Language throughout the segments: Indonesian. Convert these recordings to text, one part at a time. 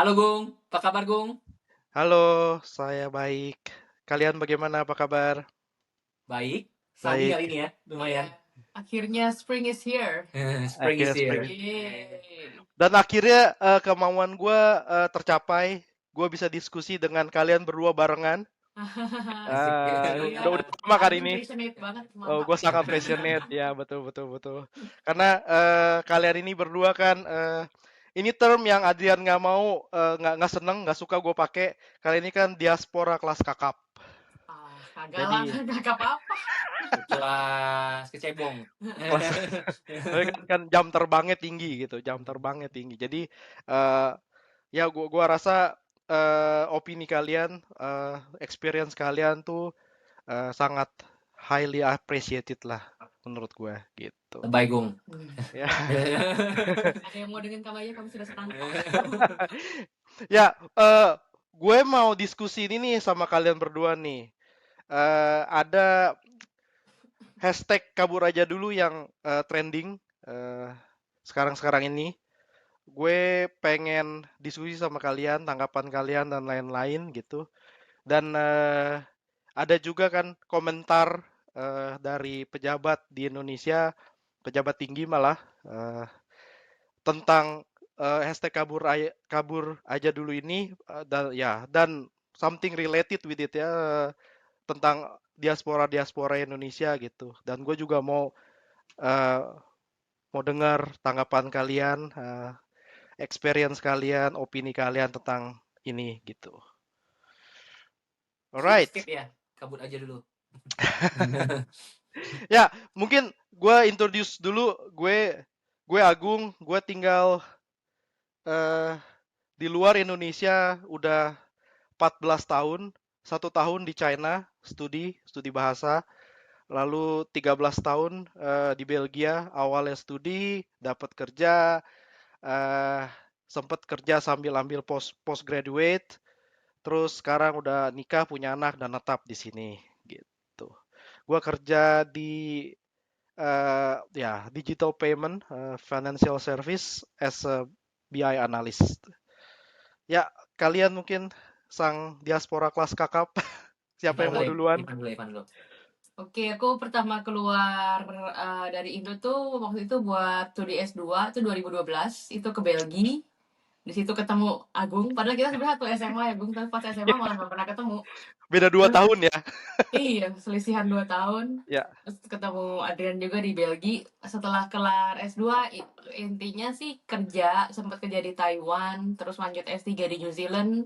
Halo Gung, apa kabar Gung? Halo, saya baik. Kalian bagaimana, apa kabar? Baik, sunny kali Baik. ini ya, lumayan. Akhirnya spring is here. Spring is Akhirnya here. spring. Yeay. Dan akhirnya kemauan gue tercapai. Gue bisa diskusi dengan kalian berdua barengan. Asik. Udah Iya, lama kan Agung ini. passionate banget, Oh, mantap. gue sangat passionate. Ya, betul, betul, betul. Karena kalian ini berdua kan, ini term yang Adrian nggak mau, nggak seneng, nggak suka gue pakai. Kalian ini kan diaspora kelas kakap. Kagak lah, Jadi kagak apa-apa. Kelas kecebong. kelas tapi kan jam terbangnya tinggi gitu, jam terbangnya tinggi. Jadi eh ya gua rasa opini kalian, experience kalian tuh sangat highly appreciated lah menurut gue gitu. Bye Gung. Ya, Ada yang mau dengan kamu aja, kamu sudah setangkap. ya gue mau diskusi ini nih sama kalian berdua nih. Ada hashtag kabur aja dulu yang trending sekarang-sekarang ini. Gue pengen diskusi sama kalian, tanggapan kalian dan lain-lain gitu. Dan ada juga kan komentar dari pejabat di Indonesia, pejabat tinggi malah tentang hashtag kabur aja dulu ini dan something related with it ya, tentang diaspora Indonesia gitu. Dan gue juga eh, mau dengar tanggapan kalian, experience kalian, opini kalian tentang ini gitu. Skip Alright. ya, kabut aja dulu. Ya, mungkin gue introduce dulu. Gue Agung. Gue tinggal eh, di luar Indonesia udah 14 tahun. 1 tahun di China, studi bahasa. Lalu 13 tahun di Belgia. Awalnya studi, dapat kerja, eh, sempat kerja sambil ambil postgraduate. Terus sekarang udah nikah, punya anak dan tetap di sini gitu. Gua kerja di digital payment, financial service as a BI analyst. Ya, kalian mungkin sang diaspora kelas kakap. Siapa Ivan yang mau dulu, duluan? Ivan dulu. Oke, aku pertama keluar dari Indo tuh waktu itu buat studi S2, itu 2012, itu ke Belgia. Di situ ketemu Agung, padahal kita sebenarnya satu SMA ya, Agung, tapi pas SMA malah nggak pernah ketemu. Beda 2 tahun ya. Iya, selisihan 2 tahun. Ya, Terus ketemu Adrian juga di Belgia. Setelah kelar S2, intinya sih kerja, sempat kerja di Taiwan, terus lanjut S3 di New Zealand,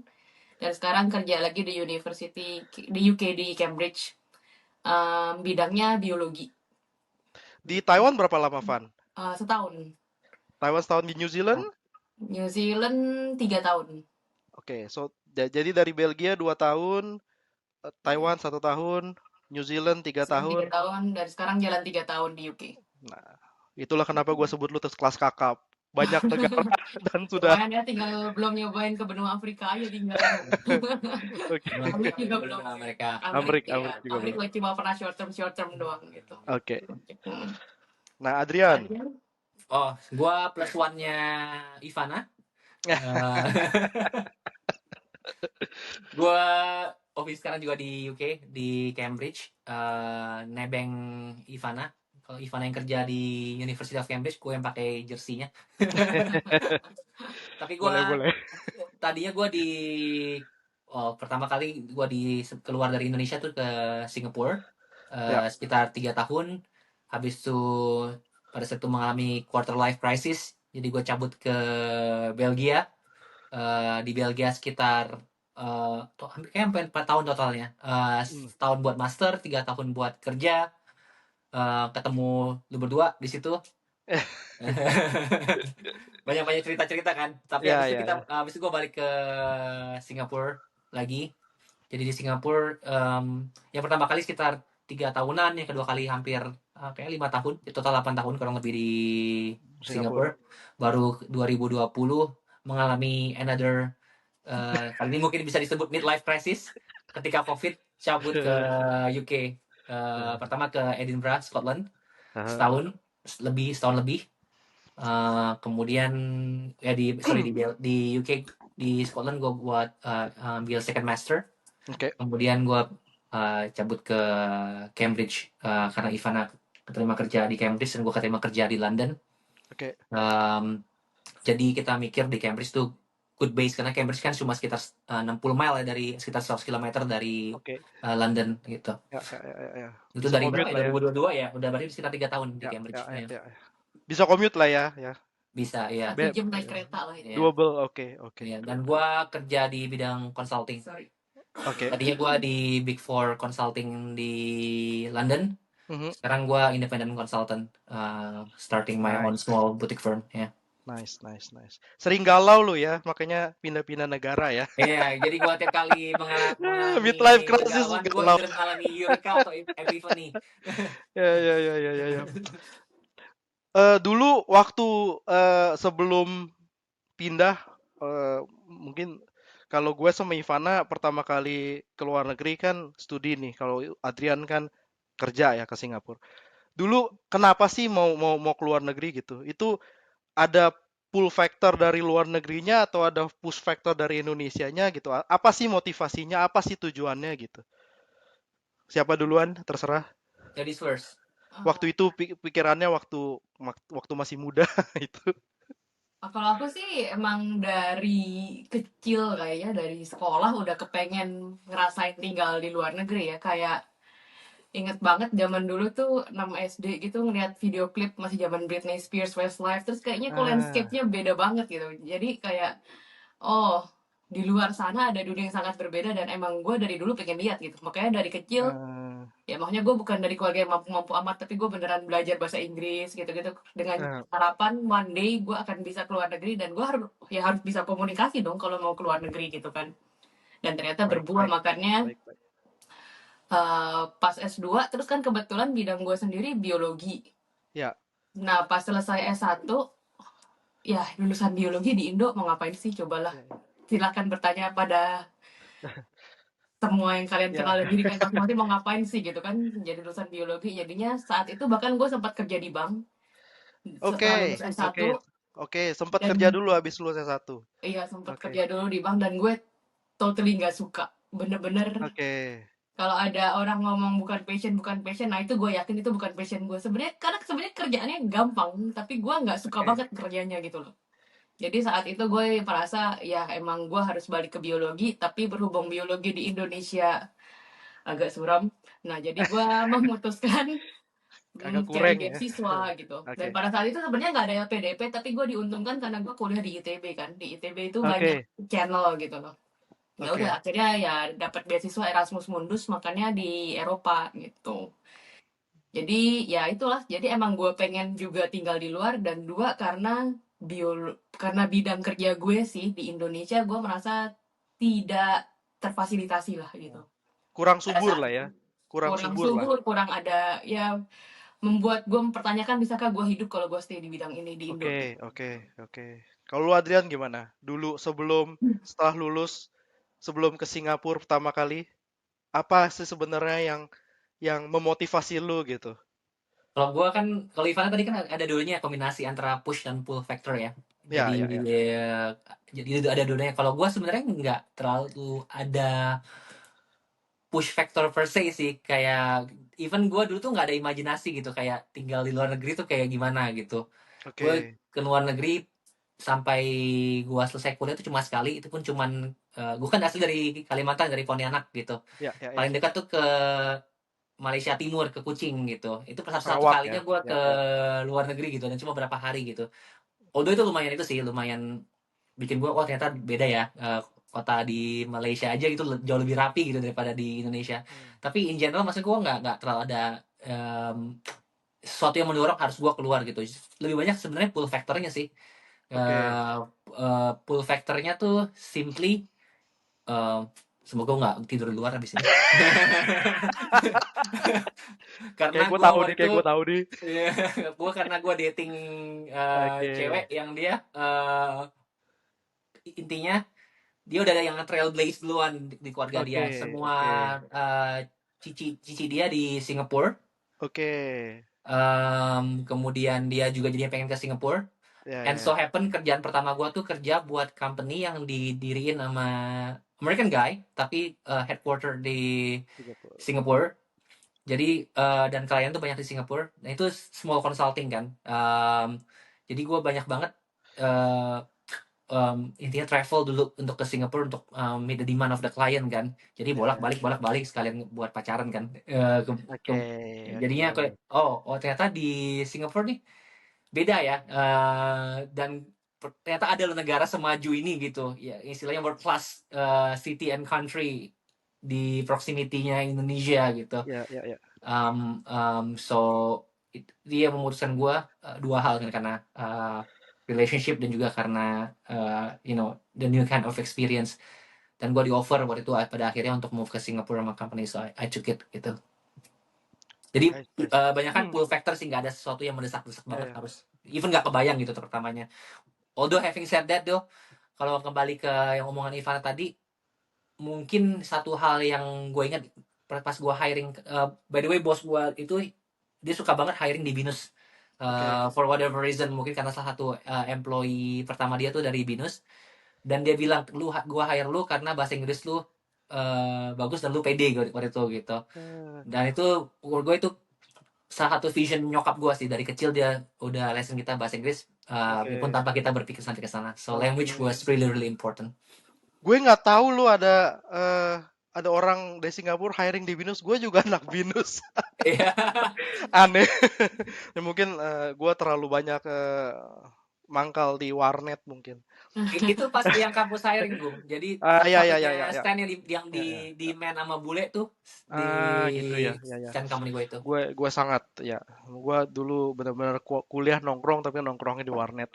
dan sekarang kerja lagi di University di UK di Cambridge. Bidangnya biologi. di Taiwan berapa lama, Van? Setahun. Taiwan setahun, di New Zealand? New Zealand 3 tahun. Oke, jadi dari Belgia 2 tahun, Taiwan 1 tahun, New Zealand tiga Tiga tahun. tahun, dan sekarang jalan 3 tahun di UK. Nah, itulah kenapa gue sebut lu terus kelas kakap. Banyak negara dan sudah. Lumayan ya, tinggal belum nyobain ke benua Afrika aja tinggal. Oke. Amerika juga belum. Belum Amerika. Amerika ya, Amerika juga belum. Amerika cuma pernah short term doang gitu. Oke. Hmm. Nah, Adrian. Adrian? Oh, gua plus one-nya Ivana. Gua office sekarang juga di UK, di Cambridge. Nebeng Ivana. Kalau Ivana yang kerja di University of Cambridge, gue yang pakai jersey-nya. Tapi Boleh, boleh. tadinya gue pertama kali gue keluar dari Indonesia tuh ke Singapura, Ya. sekitar 3 tahun. Habis itu pada saat itu mengalami quarter life crisis, jadi gue cabut ke Belgia. Di Belgia sekitar kayak sampai 4 tahun totalnya. Setahun buat master, 3 tahun buat kerja. Ketemu lu berdua di situ. Banyak-banyak cerita-cerita kan. Tapi Ya, ya, ya. habis itu gue balik ke Singapura lagi. Jadi di Singapura yang pertama kali sekitar 3 tahunan, yang kedua kali hampir kayak 5 tahun, total 8 tahun kurang lebih di Singapura. Singapura. Baru 2020 mengalami another kali ini mungkin bisa disebut midlife crisis ketika COVID, cabut ke UK. Pertama ke Edinburgh, Scotland, setahun lebih. Kemudian ya di UK di Scotland gue buat ambil second master. Oke. Kemudian gue cabut ke Cambridge karena Ivana keterima kerja di Cambridge dan gue keterima kerja di London. Oke. Jadi kita mikir di Cambridge tuh good base karena Cambridge kan cuma sekitar 60 mile ya, dari sekitar 100 km dari Oke. London gitu. Ya. Itu Bisa dari commute berapa ya? lah ya. 2022 ya, udah berarti sekitar 3 tahun di Cambridge. Ya. Bisa commute lah ya. Bisa ya. 1 jam naik kereta lah itu. Ya. Doable. Oke. Ya, dan gua kerja di bidang consulting. Oke. Tadinya gua di Big Four Consulting di London. Sekarang gua independent consultant, starting my own small boutique firm. Ya. Nice. Sering galau lu ya, makanya pindah-pindah negara ya. Iya, jadi gua tiap kali mengalami Midlife crisis kegalauan, galau. gua mengalami Eureka atau Epiphany. Ya. Dulu waktu sebelum pindah, mungkin kalau gue sama Ivana pertama kali ke luar negeri kan studi nih. Kalau Adrian kan kerja ya ke Singapura. Dulu kenapa sih mau ke luar negeri gitu? Itu ada pull factor dari luar negerinya atau ada push factor dari Indonesianya gitu? Apa sih motivasinya? Apa sih tujuannya gitu? Siapa duluan? Terserah. Ladies first. Waktu itu pikirannya waktu masih muda itu. Kalau aku sih emang dari kecil kayaknya dari sekolah udah kepengen ngerasain tinggal di luar negeri ya. Kayak inget banget zaman dulu tuh 6 SD gitu ngeliat video klip masih zaman Britney Spears Westlife, terus kayaknya kok landscape-nya beda banget gitu. Jadi kayak oh, di luar sana ada dunia yang sangat berbeda dan emang gue dari dulu pengen lihat gitu. Makanya dari kecil ya makanya gue bukan dari keluarga yang mampu-mampu amat, tapi gue beneran belajar bahasa Inggris gitu-gitu dengan harapan one day gue akan bisa keluar negeri dan gue harus bisa komunikasi dong kalau mau keluar negeri gitu kan. Dan ternyata berbuah makanya pas S2 terus kan kebetulan bidang gue sendiri biologi. Ya. Nah pas selesai S1 ya lulusan biologi di Indo mau ngapain sih, cobalah. Silahkan bertanya pada semua yang kalian kenal dan diri kalian masing-masing mau ngapain sih gitu kan, jadi lulusan biologi. Jadinya saat itu bahkan gue sempat kerja di bank setelah lulus S1. Oke, sempat kerja dulu habis lulus S1. Iya, sempat kerja dulu di bank dan gue totally nggak suka. Bener-bener kalau ada orang ngomong bukan passion, nah itu gue yakin itu bukan passion gue sebenarnya, karena sebenarnya kerjaannya gampang tapi gue nggak suka banget kerjanya gitu loh. Jadi saat itu gue merasa ya emang gue harus balik ke biologi, tapi berhubung biologi di Indonesia agak suram, nah jadi gue memutuskan cari beasiswa gitu. Dan pada saat itu sebenarnya nggak ada LPDP, tapi gue diuntungkan karena gue kuliah di ITB kan. Di ITB itu banyak channel gitu loh. Ya udah akhirnya ya dapat beasiswa Erasmus Mundus, makanya di Eropa gitu. Jadi ya itulah, jadi emang gue pengen juga tinggal di luar, dan dua karena bidang kerja gue sih di Indonesia gue merasa tidak terfasilitasi lah gitu. Kurang subur lah ya. Kurang subur, kurang ada ya, membuat gue mempertanyakan bisakah gue hidup kalau gue stay di bidang ini di Indo. Oke. Kalau lu Adrian gimana? Dulu setelah lulus, sebelum ke Singapura pertama kali, apa sih sebenarnya yang memotivasi lu gitu? Kalau gue kan, kalau Ivana tadi kan ada dulunya kombinasi antara push dan pull factor ya. Jadi ada dulunya. Kalau gue sebenarnya nggak terlalu ada push factor per se sih. Kayak even gue dulu tuh nggak ada imajinasi gitu, kayak tinggal di luar negeri tuh kayak gimana gitu. Gue ke luar negeri sampai gue selesai kuliah itu cuma sekali, itu pun cuman gue kan asli dari Kalimantan, dari Pontianak gitu. Paling dekat tuh ke Malaysia Timur, ke Kuching gitu. Itu satu kalinya gue ke luar negeri gitu, dan cuma berapa hari gitu. Although itu lumayan bikin gue, ternyata beda ya, kota di Malaysia aja gitu jauh lebih rapi gitu daripada di Indonesia. Tapi in general maksud gue nggak terlalu ada sesuatu yang mendorong harus gue keluar gitu. Lebih banyak sebenarnya pull factornya sih. Pull factornya tuh simply semoga nggak tidur di luar habis ini. Karena gue tahu nih. Karena gue dating cewek yang dia intinya dia udah ada yang trailblaze duluan di keluarga dia. Semua cici dia di Singapura. Kemudian dia juga jadi pengen ke Singapura. Ya, And ya, so ya. happen kerjaan pertama gue tuh kerja buat company yang didiriin sama American guy, tapi headquarter di Singapura. Singapore. Jadi dan klien tuh banyak di Singapura. Nah itu small consulting kan. Jadi gue banyak banget eh, intinya travel dulu untuk ke Singapura untuk meet the demand of the client kan. Jadi Ya, ya. bolak-balik sekalian buat pacaran kan. Oke, oke. Jadinya kayak oh ternyata di Singapura nih beda ya. Dan ternyata ada loh negara semaju ini gitu. Ya istilahnya world class city and country di proximity-nya Indonesia gitu. Ya, ya, ya. So dia memutuskan gue dua hal kan, karena relationship dan juga karena the new kind of experience. Dan gue di offer waktu itu pada akhirnya untuk move ke Singapura sama company, so I took it gitu. Jadi Nice, nice. banyak kan pull factor sih, nggak ada sesuatu yang mendesak-desak Ya, banget ya. harus even nggak kebayang gitu pertamanya. Although having said that though, kalau kembali ke yang omongan Ivana tadi, mungkin satu hal yang gue ingat pas gue hiring, by the way bos gue itu dia suka banget hiring di Binus. Oke. For whatever reason, mungkin karena salah satu employee pertama dia tuh dari Binus, dan dia bilang gua hire lu karena bahasa Inggris lu bagus dan lu pede waktu itu gitu. Dan itu menurut gue itu salah satu vision nyokap gue sih, dari kecil dia udah lesson kita bahasa Inggris walaupun Oke. tanpa kita berpikir sampai ke sana. So language Oke. was really important. Gue nggak tahu lu ada orang dari Singapura hiring di Binus. Gue juga anak Binus. Iya. Aneh. Ya, mungkin gue terlalu banyak mangkal di warnet mungkin. Itu pas yang kampus hiring, Bung. Jadi Ya, ya, ya, satu-satunya ya, ya. stand yang Ya, ya. di man sama bule tuh di Gitu ya, ya, ya. stand company gue itu. Gue sangat ya. Gue dulu benar-benar kuliah nongkrong, tapi nongkrongnya di warnet.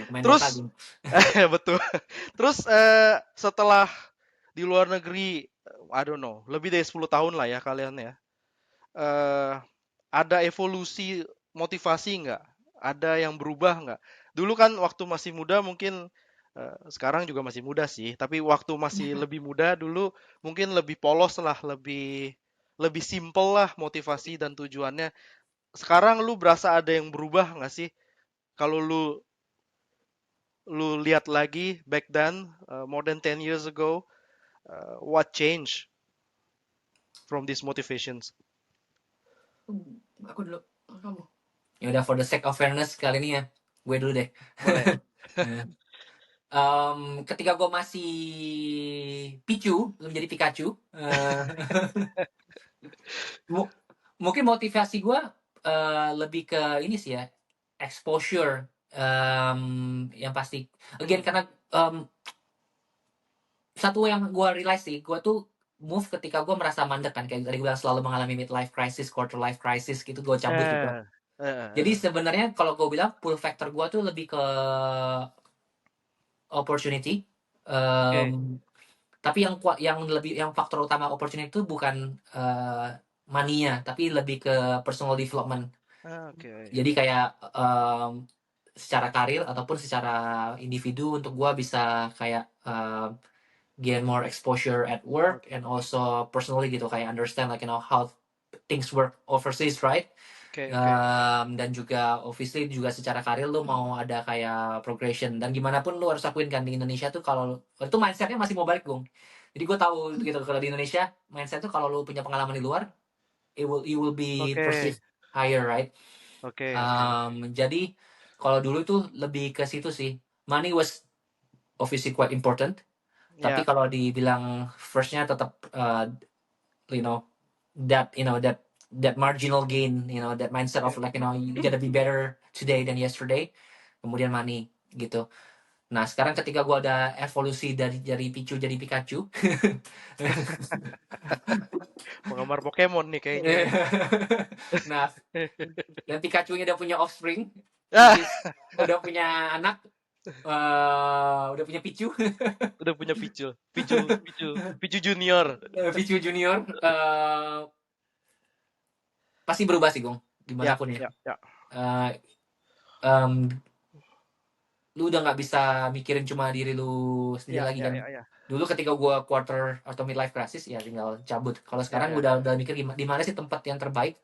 Main Terus Dota, Bung. betul. Terus setelah di luar negeri, I don't know, lebih dari 10 tahun lah ya kalian ya. eh ada evolusi motivasi nggak? Ada yang berubah nggak? Dulu kan waktu masih muda mungkin, sekarang juga masih muda sih, tapi waktu masih lebih muda dulu mungkin lebih polos lah, lebih lebih simple lah motivasi dan tujuannya. Sekarang lu berasa ada yang berubah nggak sih? Kalau lu lu lihat lagi back then, more than 10 years ago, what changed from these motivations? Aku dulu. Kamu. Ya udah, for the sake of fairness kali ini ya gue dulu deh. Boleh. Ketika gue masih Pichu belum jadi Pikachu, mungkin motivasi gue lebih ke ini sih ya, exposure. Yang pasti again karena satu yang gue realize sih, gue tuh move ketika gue merasa mandek kan, kayak tadi gue bilang selalu mengalami midlife crisis, quarter life crisis gitu, gue cabut gitu. Jadi sebenarnya kalau gue bilang pull factor gue tuh lebih ke opportunity. Tapi yang faktor utama opportunity itu bukan money-nya, tapi lebih ke personal development. Jadi kayak secara karir ataupun secara individu, untuk gue bisa kayak gain more exposure at work and also personally gitu, kayak understand like how things work overseas, right? Dan juga obviously juga secara karir lu mau ada kayak progression, dan gimana pun lu harus akuin kan di Indonesia tuh kalau itu mindsetnya masih mau balik, Bung. Jadi gue tahu gitu, kalau di Indonesia mindset tuh kalau lu punya pengalaman di luar, you will be perceived higher, right? Jadi kalau dulu tuh lebih ke situ sih. Money was obviously quite important, tapi kalau dibilang firstnya tetap that marginal gain, that mindset of like you gotta be better today than yesterday, kemudian money gitu. Nah sekarang ketika gue ada evolusi dari Pichu jadi Pikachu, Penggemar Pokemon nih kayaknya. Nah dan Pikachu-nya udah punya offspring, udah punya anak, udah punya Pichu. Udah punya Pichu Junior. Pichu Junior pasti berubah sih, Gong, gimana pun ya. Lu udah nggak bisa mikirin cuma diri lu sendiri lagi kan. Dulu ketika gue quarter atau midlife crisis ya tinggal cabut. Kalau sekarang udah mikir di mana sih tempat yang terbaik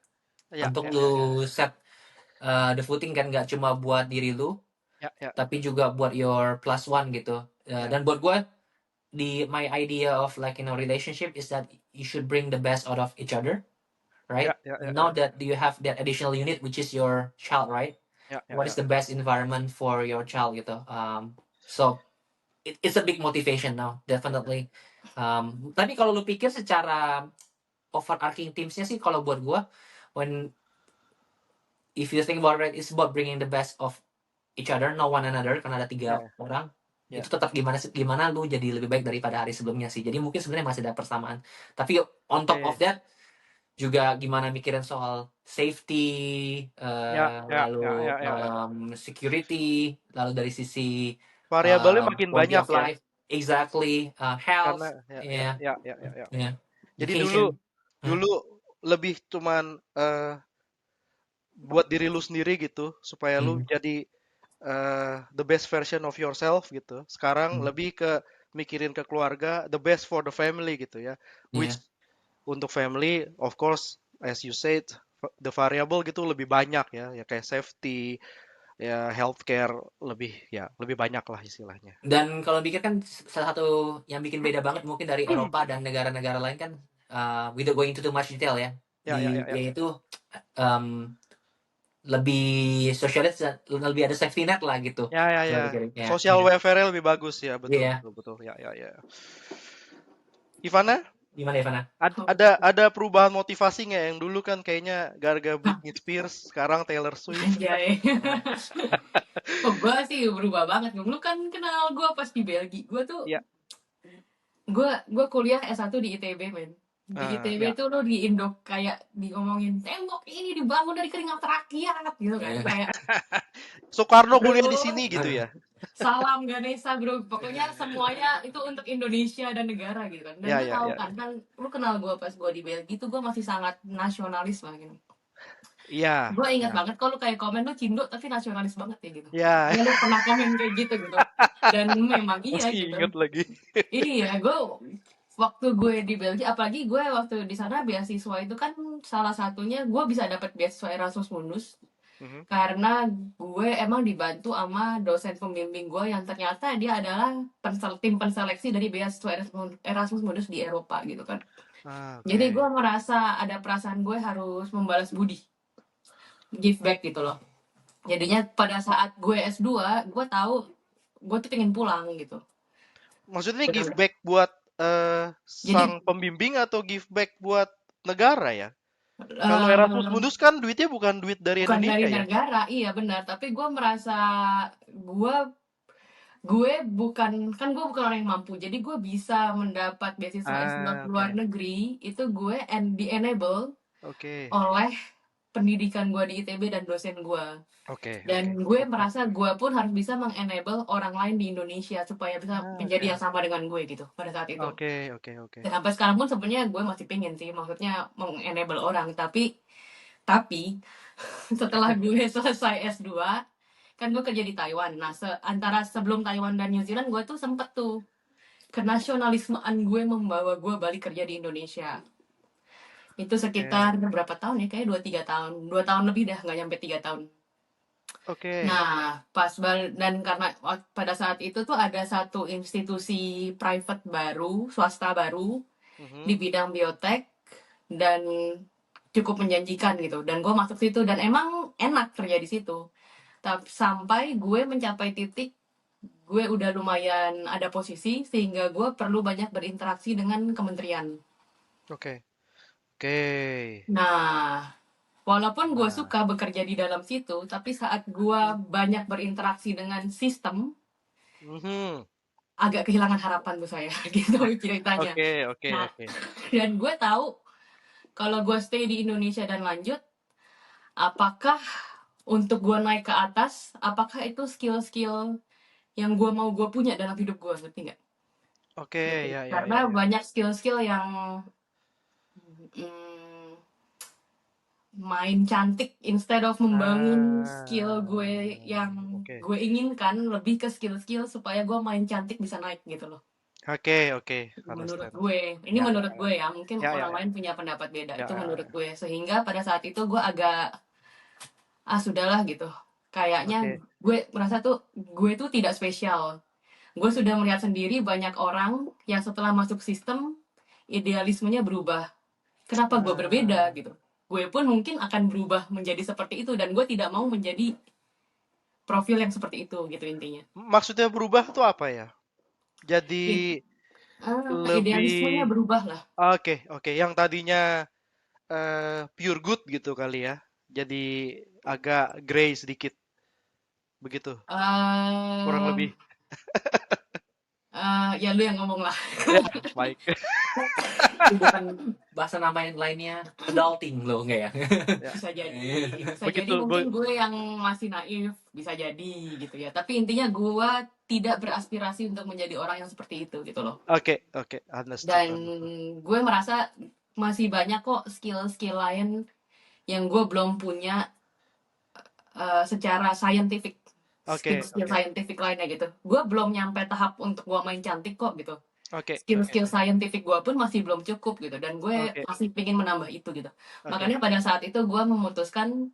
untuk lu set the footing kan, nggak cuma buat diri lu, Ya. tapi juga buat your plus one gitu. Ya. Dan buat gue, my idea of like relationship is that you should bring the best out of each other, Ya. right? Ya. Ya. Now that you have that additional unit, which is your child, right? Ya. Ya. What Ya. is the best environment for your child gitu. So it's a big motivation now, definitely. Tapi kalau lu pikir secara overarching teamsnya sih, kalau buat gue, if you think about it, it's about bringing the best of each other, no one another, karena ada 3 Ya. orang. Ya. Itu tetap gimana lu jadi lebih baik daripada hari sebelumnya sih. Jadi mungkin sebenarnya masih ada persamaan. Tapi on top of Oke. that, juga gimana mikirin soal safety, Ya. Ya. Ya. lalu Ya. Ya. Ya. security, lalu dari sisi Variabelnya makin quality banyak of ya. life, exactly, health, Karena ya. Ya. yeah, Ya. Ya. Ya. Ya. yeah, Jadi dulu education. dulu lebih cuman buat diri lu sendiri gitu supaya lu Hmm, jadi the best version of yourself gitu. Sekarang hmm, lebih ke mikirin ke keluarga, the best for the family gitu ya. Which yeah. untuk family, of course, as you said, the variable gitu lebih banyak ya, ya kayak safety, ya healthcare lebih banyak lah istilahnya. Dan kalau pikir kan salah satu yang bikin beda banget mungkin dari Eropa dan negara-negara lain kan, without going into too much detail ya, Ya, ya, ya, ya. yaitu lebih sosialis, lebih ada safety net lah gitu. Ya, ya, ya. Kalau pikirin ya. Social welfare lebih bagus ya, betul, Iya. betul, betul. Ya, ya, ya. Ivana, Gimana Ivana? ada perubahan motivasi nggak yang dulu kan kayaknya gara-gara Britney Spears, sekarang Taylor Swift. Anjay. Oh, gue sih berubah banget. Lu kan kenal gue pas di Belgia. Gue tuh, Ya. gue kuliah S1 di ITB, men. Di Ya. ITB tuh lo di Indo kayak diomongin tembok ini dibangun dari keringat rakyat gitu kan. Kayak Soekarno kuliah bro, di sini gitu ya. salam Ganesha bro. Pokoknya semuanya itu untuk Indonesia dan negara gitu kan. Dan Ya, lu ya, tahu ya. kan lu kenal gue pas gue di Belgia tuh gue masih sangat nasionalis lah gitu. Iya. Gue ingat Ya. banget kalau kayak komen lu Cindo tapi nasionalis banget ya gitu. Ya. Ya lu pernah komen kayak gitu gitu. Dan memang iya Masih gitu. inget lagi. Iya, waktu gue di Belgia, apalagi gue waktu di sana beasiswa itu kan salah satunya gue bisa dapat beasiswa Erasmus Mundus karena gue emang dibantu sama dosen pembimbing gue yang ternyata dia adalah tim penseleksi dari beasiswa Erasmus Mundus di Eropa gitu kan. Jadi gue merasa ada perasaan gue harus membalas budi, give back gitu loh. Jadinya pada saat gue S2 gue tahu gue tuh pengen pulang gitu. Maksudnya give back buat sang pembimbing atau give back buat negara ya? Kalau Erasmus Mundus kan duitnya bukan duit dari bukan Indonesia dari ya? negara, iya benar. Tapi gue merasa gue bukan orang yang mampu. Jadi gue bisa mendapat beasiswa S2 ke luar negeri itu gue di-enable oleh pendidikan gue di ITB dan dosen gue. Dan gue merasa gue pun harus bisa meng-enable orang lain di Indonesia supaya bisa menjadi yang sama dengan gue gitu pada saat itu. Dan sampai sekarang pun sebenarnya gue masih pengen sih, maksudnya meng-enable orang. Tapi setelah gue selesai S2 kan gue kerja di Taiwan. Nah antara sebelum Taiwan dan New Zealand gue tuh sempet tuh kenasionalismean gue membawa gue balik kerja di Indonesia. Itu sekitar berapa tahun ya, kayak 2-3 tahun. 2 tahun lebih dah, nggak nyampe 3 tahun. Nah dan karena pada saat itu tuh ada satu institusi private baru, swasta baru di bidang biotek dan cukup menjanjikan gitu. Dan gue masuk situ dan emang enak kerja di situ. Tapi sampai gue mencapai titik gue udah lumayan ada posisi sehingga gue perlu banyak berinteraksi dengan kementerian. Nah, walaupun gue suka bekerja di dalam situ, tapi saat gue banyak berinteraksi dengan sistem, agak kehilangan harapan tuh saya, gitu ceritanya. Dan gue tahu kalau gue stay di Indonesia dan lanjut, apakah untuk gue naik ke atas, apakah itu skill-skill yang gue mau gue punya dalam hidup gue, ngerti nggak? Karena banyak skill-skill yang main cantik instead of membangun skill gue yang gue inginkan, lebih ke skill-skill supaya gue main cantik bisa naik gitu loh. Menurut gue, ini menurut gue ya, mungkin orang lain punya pendapat beda. Itu menurut gue, sehingga pada saat itu gue agak sudahlah gitu. Kayaknya Oke. gue merasa tuh gue tuh tidak spesial. Gue sudah melihat sendiri banyak orang yang setelah masuk sistem idealismenya berubah. Kenapa gue berbeda Ah, gitu? Gue pun mungkin akan berubah menjadi seperti itu dan gue tidak mau menjadi profil yang seperti itu gitu intinya. maksudnya berubah tuh apa ya? I- Jadi Idealismenya lebih berubah lah. oke. Yang tadinya pure good gitu kali ya. Jadi agak grey sedikit begitu. Kurang eh lebih. Ya lu yang ngomong lah. Ya, baik. Itu bukan bahasa nama yang lainnya adulting loh, enggak ya? Ya, Bisa jadi, bisa jadi begitu. mungkin gue yang masih naif, bisa jadi gitu ya. Tapi intinya gue tidak beraspirasi untuk menjadi orang yang seperti itu gitu loh. Oke. Understood, Dan understood. gue merasa masih banyak kok skill-skill lain yang gue belum punya secara scientific, Oke, skill oke. scientific lainnya gitu. Gue belum nyampe tahap untuk gue main cantik kok gitu. Oke. Skill-skill scientific gue pun masih belum cukup gitu. Dan gue Oke. masih pingin menambah itu gitu. Oke. Makanya pada saat itu gue memutuskan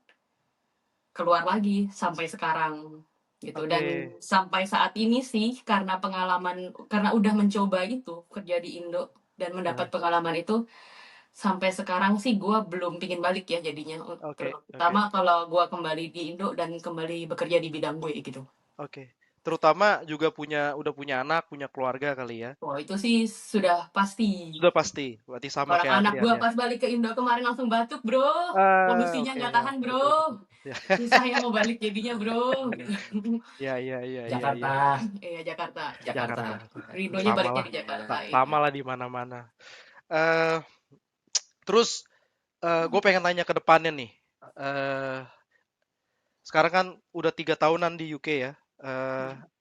keluar lagi sampai sekarang gitu. Dan Oke. sampai saat ini sih karena pengalaman, karena udah mencoba gitu kerja di Indo dan mendapat Nah, pengalaman itu, sampai sekarang sih gue belum pingin balik ya jadinya. oke. Terutama kalau gue kembali di Indo dan kembali bekerja di bidang gue gitu. Oke. Terutama juga udah punya anak, punya keluarga kali ya. Oh itu sih sudah pasti. Sudah pasti. Berarti sama Orang kayak anak Adrian gue ya. pas balik ke Indo kemarin langsung batuk bro. Polusinya Oke nggak ya, tahan betul. bro. Ya, Susah ya mau balik jadinya bro. ya. Jakarta, Iya Jakarta. Jakarta. Jakarta. Rindunya Sama baliknya lah. di Jakarta. Iya. Sama lah di mana-mana. Eh, terus gue pengen tanya ke depannya nih. Eh, sekarang kan udah 3 tahunan di UK ya.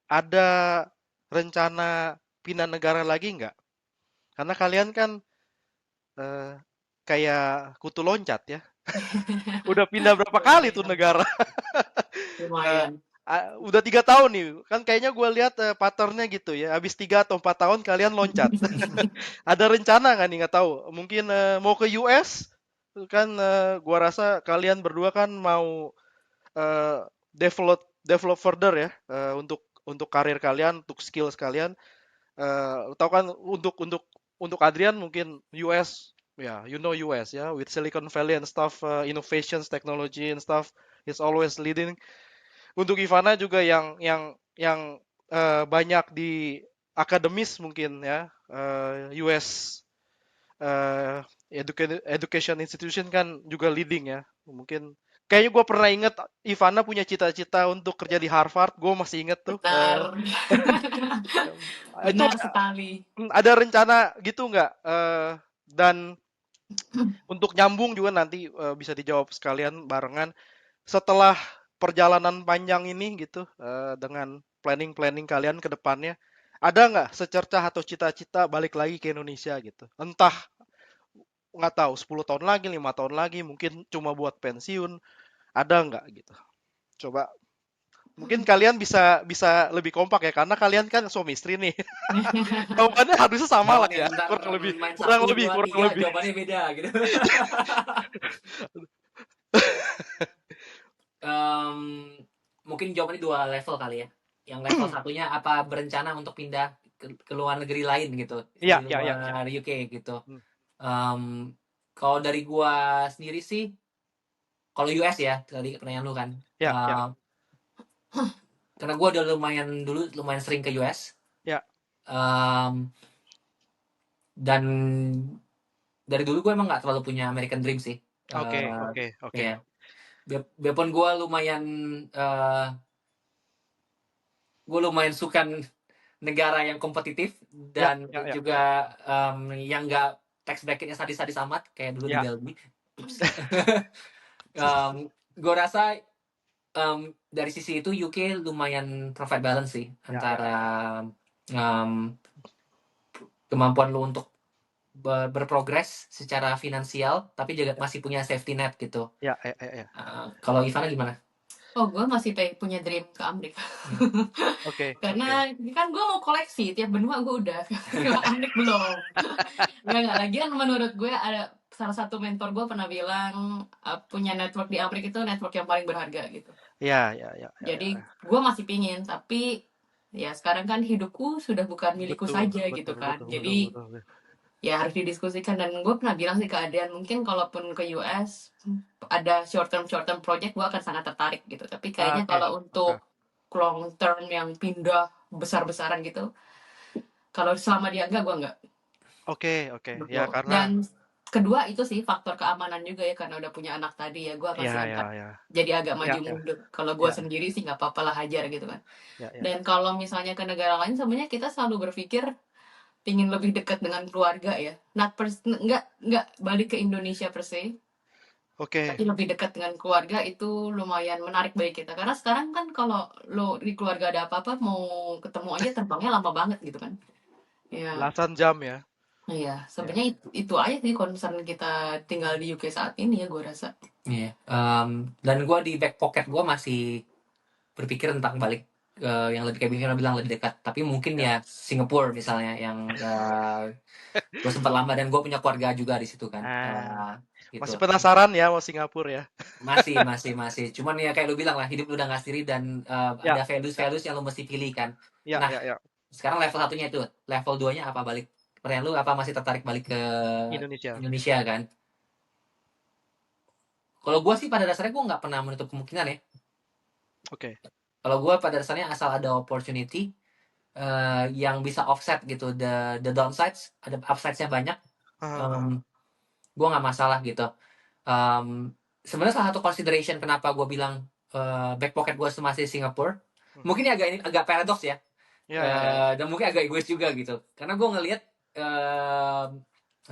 Ada rencana pindah negara lagi nggak? Karena kalian kan eh, kayak kutu loncat ya. Udah pindah berapa kali tuh Lumayan. negara? Eh, Lumayan. udah 3 tahun nih. Kan kayaknya gue lihat patternnya gitu ya. Habis 3 atau 4 tahun kalian loncat. Ada rencana nggak nih? Nggak tahu. Mungkin mau ke US? Kan gua rasa kalian berdua kan mau eh, develop further ya untuk karir kalian, untuk skills kalian. Tahu kan untuk Adrian mungkin US ya, you know US ya, with Silicon Valley and stuff, innovations, technology and stuff is always leading. Untuk Ivana juga yang banyak di akademis mungkin ya, US education institution kan juga leading ya. Mungkin kayaknya gue pernah inget Ivana punya cita-cita untuk kerja di Harvard. Gue masih inget tuh. Benar. Itu Benar sekali. ada rencana gitu nggak? Dan untuk nyambung juga nanti bisa dijawab sekalian barengan. Setelah perjalanan panjang ini gitu, dengan planning-planning kalian ke depannya, ada nggak secercah atau cita-cita balik lagi ke Indonesia gitu? Entah nggak tahu 10 tahun lagi, 5 tahun lagi, mungkin cuma buat pensiun, ada nggak gitu? Coba mungkin kalian bisa bisa lebih kompak ya karena kalian kan suami istri nih. Jawabannya harusnya sama lah Jawabannya ya, ntar kurang lebih, main kurang 1, lebih, 2, kurang 3 lebih. jawabannya beda gitu. Em, Mungkin jawabannya 2 level kali ya. Yang level satunya apa berencana untuk pindah ke luar negeri lain gitu, Iya, di iya. luar UK gitu. Hmm. Kalau dari gua sendiri sih, kalau US ya, tadi pertanyaan lu kan. Ya. Karena gua udah lumayan sering ke US. Ya. Em, dan dari dulu gue emang nggak terlalu punya American Dream sih. Oke. Ya, biarpun eh, gue lumayan suka negara yang kompetitif Ya. dan juga yang nggak tax bracketnya sadis-sadis amat kayak dulu di Ya. Belgia. Gue rasa dari sisi itu UK lumayan profit balance sih antara kemampuan lu untuk berprogres secara finansial tapi juga masih punya safety net gitu. Ya. Kalau Ivana gimana? Oh, gue masih punya dream ke Amerika. Oke. Karena kan gue mau koleksi tiap benua gue udah. Ke Amerika belum. Nggak lagi kan menurut gue ada salah satu mentor gue pernah bilang punya network di Amerika itu network yang paling berharga gitu. Ya, ya, ya, ya, Jadi ya. gue masih pingin, tapi ya sekarang kan hidupku sudah bukan milikku Betul, saja gitu betul, kan. betul, betul, Jadi betul. ya harus didiskusikan, dan gue pernah bilang sih ke Adrian, mungkin kalaupun ke US ada short term project gue akan sangat tertarik gitu, tapi kayaknya Oke, kalau oke, untuk long term yang pindah besar-besaran gitu, kalau selama dia enggak, gue enggak. oke. Ya, Betul. karena Dan kedua itu sih faktor keamanan juga ya, karena udah punya anak tadi ya, gue ya, masih ya, agak ya, jadi agak ya, maju ya, mundur. Kalau gue ya, sendiri sih nggak apa-apa lah, hajar gitu kan. ya, ya. Dan kalau misalnya ke negara lain, sebenarnya kita selalu berpikir ingin lebih dekat dengan keluarga ya. Nggak balik ke Indonesia per se, Oke, tapi lebih dekat dengan keluarga itu lumayan menarik bagi kita. Karena sekarang kan kalau lo di keluarga ada apa-apa, mau ketemu aja terbangnya lama banget gitu kan. Ya, belasan jam ya. iya. Ya, Sebenarnya itu aja sih concern kita tinggal di UK saat ini ya, gue rasa. Iya. Dan gue di back pocket gue masih berpikir tentang balik yang lebih kayak Bingkir bilang lebih dekat. Tapi mungkin ya. ya Singapura misalnya yang gue sempat lama dan gue punya keluarga juga di situ kan. Ah, Gitu. masih penasaran ya mau Singapura ya? Masih. Cuman ya kayak lu bilang lah, hidup lu udah nggak sendiri dan Ya, ada ya, values-values yang lu mesti pilih kan. ya, Nah, ya, ya. sekarang level satunya itu, level 2-nya apa balik? Pertanyaan lu apa masih tertarik balik ke Indonesia. Indonesia kan? Kalau gue sih pada dasarnya gue nggak pernah menutup kemungkinan ya. Oke. Kalau gue pada dasarnya asal ada opportunity yang bisa offset gitu, the downsides, ada upsides-nya banyak, Ah, gue nggak masalah gitu. Sebenarnya salah satu consideration kenapa gue bilang back pocket gue masih Singapura, mhm. mungkin ini agak paradox ya, Ya, ya, ya. dan mungkin agak egois juga gitu, karena gue ngelihat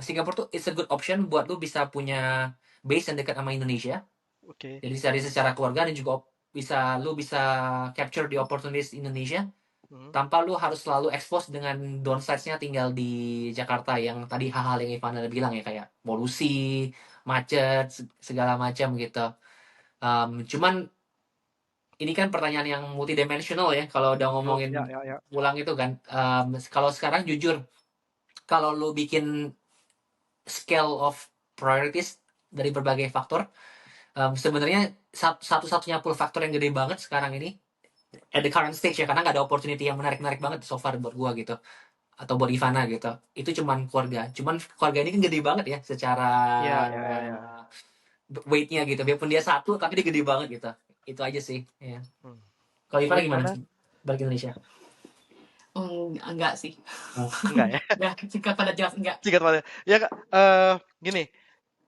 Singapura tuh it's a good option buat lu bisa punya base yang dekat sama Indonesia, Oke. jadi dari secara keluarga dan juga lu bisa capture the opportunities Indonesia Mhm. tanpa lu harus selalu expose dengan downsides-nya tinggal di Jakarta yang tadi hal-hal yang Ivana bilang ya, kayak polusi, macet, segala macam gitu. Cuman ini kan pertanyaan yang multidimensional ya kalau udah Betul. Ya, ngomongin ya, ya. pulang itu kan. Kalau sekarang jujur, kalau lu bikin scale of priorities dari berbagai faktor, sebenarnya satu-satunya pull faktor yang gede banget sekarang ini at the current stage ya, karena nggak ada opportunity yang menarik-menarik banget so far buat gua gitu, atau buat Ivana gitu, itu cuman keluarga ini kan gede banget ya secara Ya, ya, ya, ya. weightnya gitu, biarpun dia satu tapi dia gede banget gitu, itu aja sih ya. Hmm. Kalau Gue Ivana gimana gimana? balik Indonesia? Enggak sih. Oh. Enggak ya? Ya, singkat pada jelas enggak. Singkat banget. Ya, Kak, gini,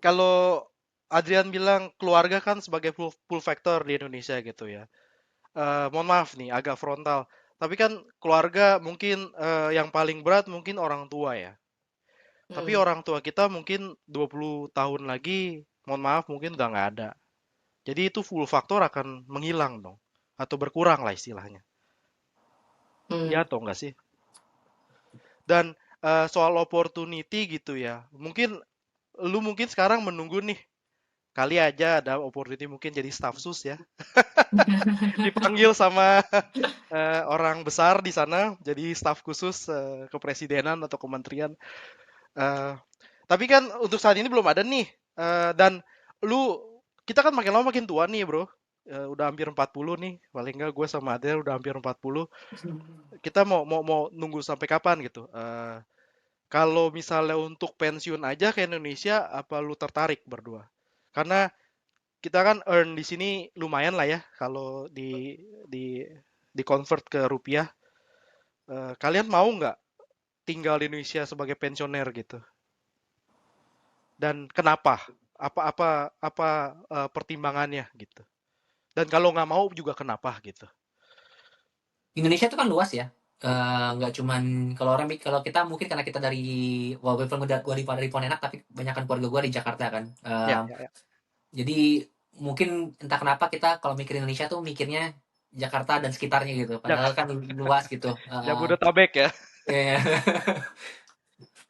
kalau Adrian bilang keluarga kan sebagai full factor di Indonesia gitu ya. Mohon maaf nih, agak frontal. Tapi kan keluarga mungkin yang paling berat mungkin orang tua ya. Tapi Hmm. orang tua kita mungkin 20 tahun lagi, mohon maaf mungkin udah nggak ada. Jadi itu full faktor akan menghilang dong. Atau berkurang lah istilahnya. Hmm. Ya atau enggak sih? Dan soal opportunity gitu ya. Mungkin sekarang menunggu nih. Kali aja ada opportunity mungkin jadi staff sus ya. Dipanggil sama orang besar di sana jadi staf khusus kepresidenan atau kementerian. Eh, tapi kan untuk saat ini belum ada nih. Dan lu kita kan makin lama makin tua nih, Bro. Udah hampir 40 nih. Paling enggak gue sama Adel udah hampir 40. Kita mau nunggu sampai kapan gitu? Kalau misalnya untuk pensiun aja ke Indonesia, apa lu tertarik berdua? Karena kita kan earn di sini lumayan lah ya kalau di di convert ke rupiah. Kalian mau nggak tinggal di Indonesia sebagai pensioner gitu? Dan kenapa? Apa pertimbangannya gitu? Dan kalau nggak mau juga kenapa gitu? Indonesia itu kan luas ya. Nggak cuman kalau kita mungkin karena kita dari walaupun gue dari Pontianak tapi banyakkan keluarga gue di Jakarta kan. Ya, ya, ya. Jadi mungkin entah kenapa kita kalau mikir Indonesia tuh mikirnya Jakarta dan sekitarnya gitu. Padahal kan luas gitu. Jabodetabek ya. Ya.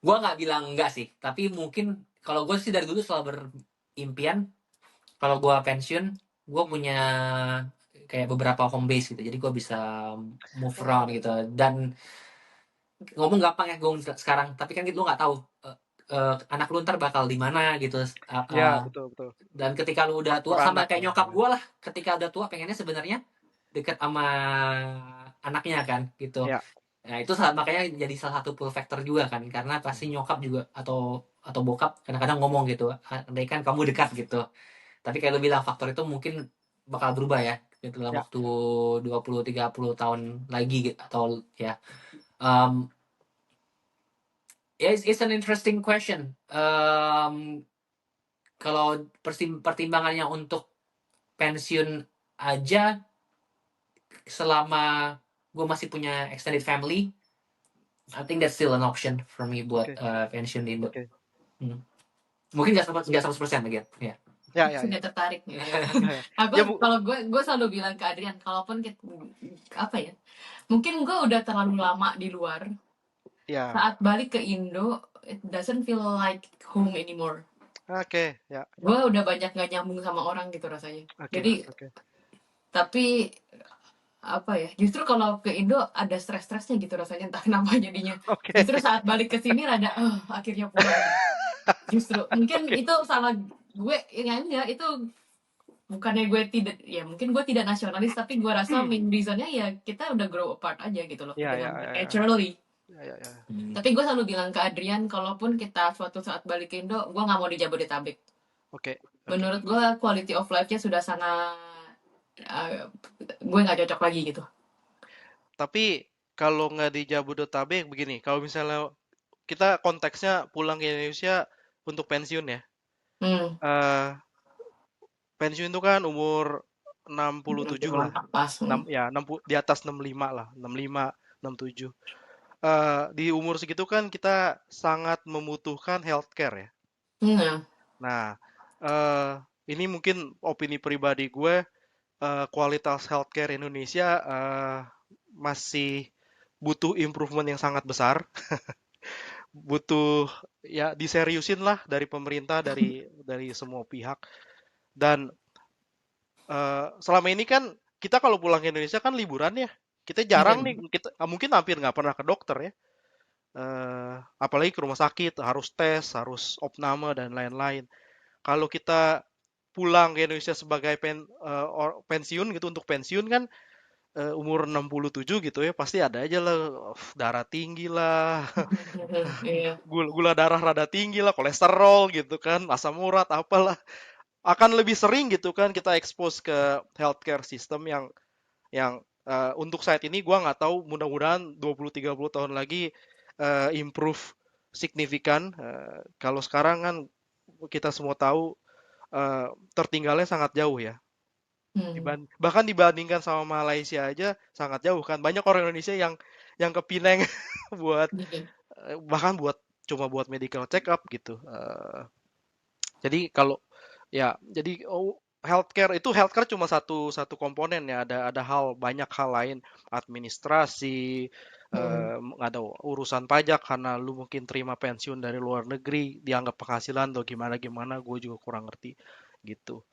Gue nggak bilang enggak sih, tapi mungkin kalau gue sih dari dulu selalu berimpian kalau gue pensiun gue punya kayak beberapa home base gitu, jadi gue bisa move around gitu. Dan ngomong gampang ya gue sekarang, tapi kan lu nggak tahu anak lu ntar bakal di mana gitu. Ya, betul betul. Dan ketika lu udah tua Faktor sama anak kayak ya. nyokap gue lah, ketika udah tua pengennya sebenarnya deket sama anaknya kan gitu. Ya. Nah itu makanya jadi salah satu pull factor juga kan, karena pasti nyokap juga atau bokap kadang-kadang ngomong gitu, andai kan kamu dekat gitu. Tapi kayak lu bilang faktor itu mungkin bakal berubah ya gitu dalam Ya. waktu 20-30 tahun lagi gitu, atau ya. Um, it's an interesting question. Kalau pertimbangannya untuk pensiun aja, selama gue masih punya extended family, I think that's still an option for me buat Oke. pensiun di Indo. Oke. Mungkin nggak 100% lagi ya. Ya, ya, Sudah ya. tertarik nih. Ya, ya. Aku Ya, kalau gue selalu bilang ke Adrian, kalaupun apa ya, mungkin gue udah terlalu lama di luar. ya. Saat balik ke Indo, it doesn't feel like home anymore. Oke, ya. Gue udah banyak nggak nyambung sama orang gitu rasanya. Oke, Jadi oke. tapi apa ya, justru kalau ke Indo ada stres-stresnya gitu rasanya, entah kenapa jadinya. Oke. Justru saat balik ke sini rada akhirnya pulang. Justru mungkin Oke. itu salah gue, ya enggak, itu bukannya gue tidak, ya mungkin gue tidak nasionalis, tapi gue rasa main reasonnya ya kita udah grow apart aja gitu loh, Ya, ya, dengan ya, ya. naturally. Ya, ya, ya. Tapi gue selalu bilang ke Adrian, kalaupun kita suatu saat balik ke Indo, gue nggak mau di Jabodetabek. Oke. Menurut gue quality of life-nya sudah sangat gue nggak cocok lagi gitu. Tapi kalau nggak di Jabodetabek begini, kalau misalnya kita konteksnya pulang ke Indonesia untuk pensiun ya. Eh, pensiun itu kan umur 67 lah. Pas. Ya, 60, di atas 65 lah, 65, 67. Di umur segitu kan kita sangat membutuhkan healthcare ya. Nah, ini mungkin opini pribadi gue, kualitas healthcare Indonesia masih butuh improvement yang sangat besar. Butuh ya diseriusin lah dari pemerintah, dari semua pihak. Dan selama ini kan kita kalau pulang ke Indonesia kan liburan ya. Kita jarang nih, kita mungkin hampir nggak pernah ke dokter ya. Apalagi ke rumah sakit, harus tes, harus opname dan lain-lain. Kalau kita pulang ke Indonesia sebagai pensiun gitu, untuk pensiun kan umur 67 gitu ya, pasti ada aja lah darah tinggi lah, gula darah rada tinggi lah, kolesterol gitu kan, asam urat apalah. Akan lebih sering gitu kan kita expose ke healthcare system yang untuk saat ini gua nggak tahu, mudah-mudahan 20-30 tahun lagi improve signifikan. Kalau sekarang kan kita semua tahu tertinggalnya sangat jauh ya. Bahkan dibandingkan sama Malaysia aja sangat jauh kan. Banyak orang Indonesia yang ke Penang buat bahkan cuma buat medical check up gitu. Jadi kalau ya, jadi healthcare cuma satu komponen ya. Ada banyak hal lain, administrasi, ada urusan pajak karena lu mungkin terima pensiun dari luar negeri, dianggap penghasilan atau gimana gimana, gue juga kurang ngerti gitu.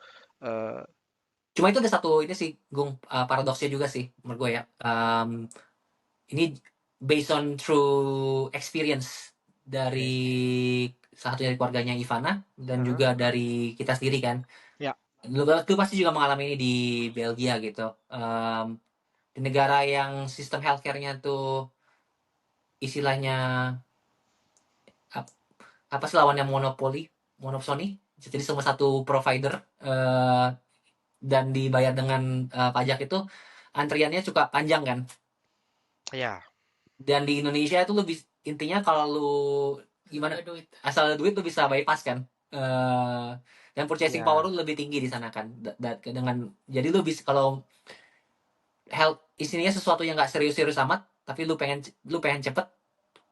Cuma itu ada satu ini sih, Gung, paradoksnya juga sih menurut gue ya. Ini based on true experience dari salah satu dari keluarganya Ivana dan juga dari kita sendiri kan. Ya. Lu pasti juga mengalami ini di Belgia gitu. Di negara yang sistem healthcare-nya tuh istilahnya apa sih lawannya monopsoni. Jadi semua satu provider dan dibayar dengan pajak itu, antriannya cukup panjang kan. Ya. Dan di Indonesia itu lebih intinya kalau lu gimana, asal ada duit lu bisa bypass kan. Dan purchasing power lu lebih tinggi di sana kan. Dengan jadi lu bisa, kalau health isinya sesuatu yang nggak serius-serius amat, tapi lu pengen cepet,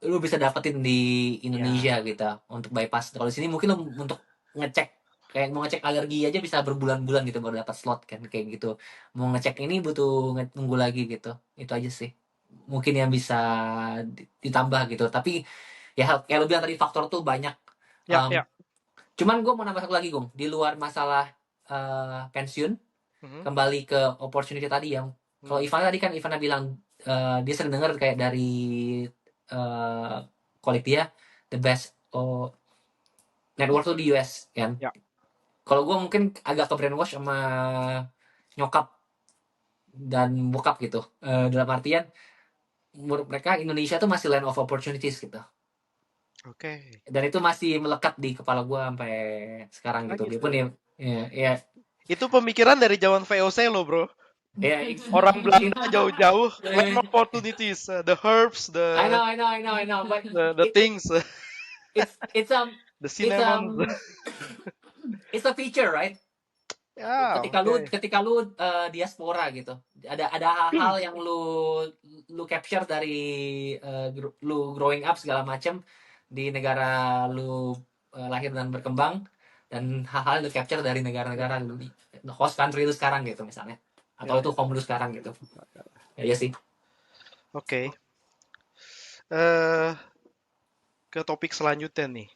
lu bisa dapetin di Indonesia gitu untuk bypass. Kalau di sini mungkin lu untuk ngecek, kayak mau ngecek alergi aja bisa berbulan-bulan gitu baru dapat slot kan, kayak gitu. Mau ngecek ini butuh nunggu lagi gitu. Itu aja sih mungkin yang bisa ditambah gitu. Tapi ya kayak lu bilang tadi, faktor tuh banyak. Cuman gue mau nambah satu lagi, Gung, di luar masalah pensiun, kembali ke opportunity tadi yang kalau Ivana tadi kan, Ivana bilang dia sering dengar kayak dari kolik dia, the best network tuh di US kan. Ya. Kalau gue mungkin agak ke brainwash sama nyokap dan bokap gitu. Dalam artian menurut mereka Indonesia tuh masih land of opportunities gitu. Oke. Dan itu masih melekat di kepala gue sampai sekarang Ah, gitu. Dia gitu. pun ya Itu pemikiran dari zaman VOC lo, bro. Orang Belanda jauh-jauh, land of opportunities, the herbs, I know, but the things, it's the cinnamon. it's a feature, right? Ya, Ketika lu diaspora gitu, ada hal-hal yang lu capture dari lu growing up segala macam di negara lu lahir dan berkembang, dan hal-hal lu capture dari negara-negara lu di host country lu sekarang gitu misalnya, atau Ya, itu home lu sekarang gitu. Ya sih. Oke. Eh, ke topik selanjutnya nih.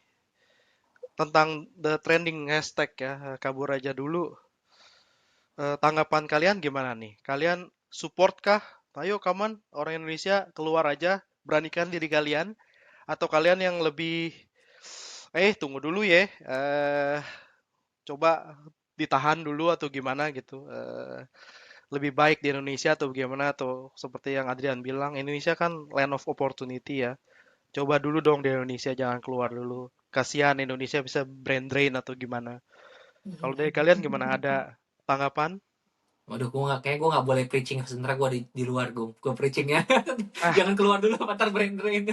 Tentang the trending hashtag ya, kabur aja dulu. Tanggapan kalian gimana nih? Kalian support kah? Ayo kawan, orang Indonesia keluar aja, beranikan diri kalian. Atau kalian yang lebih, tunggu dulu ya, coba ditahan dulu atau gimana gitu. Lebih baik di Indonesia atau gimana, atau seperti yang Adrian bilang, Indonesia kan land of opportunity ya. Coba dulu dong di Indonesia, jangan keluar dulu. Kasihan Indonesia bisa brain drain atau gimana. Kalau dari kalian gimana? Ada tanggapan? Waduh, gue nggak boleh preaching sementara gue di luar gue preachingnya. Ah, Jangan keluar dulu, ntar brain drain.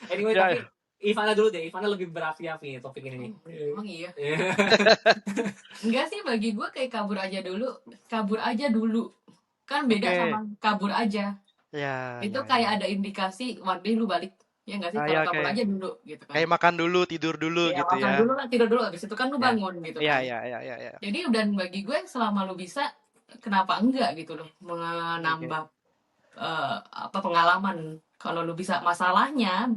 Anyway, ya, tapi Ivana dulu deh. Ivana lebih berapi-api topik ini nih. Emang iya. Enggak sih, bagi gue kayak kabur aja dulu kan beda oke. sama kabur aja. Ya, Itu ya, kayak ya. ada indikasi one day lu balik, ya nggak sih, Ah, kalau ya, kabur kayak aja dulu gitu kan. kayak makan dulu, tidur dulu Ya gitu makan ya. dulu lah, tidur dulu, habis itu kan lu Ya, bangun gitu ya, kan. ya, ya, ya, ya. Jadi dan bagi gue selama lu bisa, kenapa enggak gitu loh, Oke. menambah apa pengalaman. Kalau lu bisa, masalahnya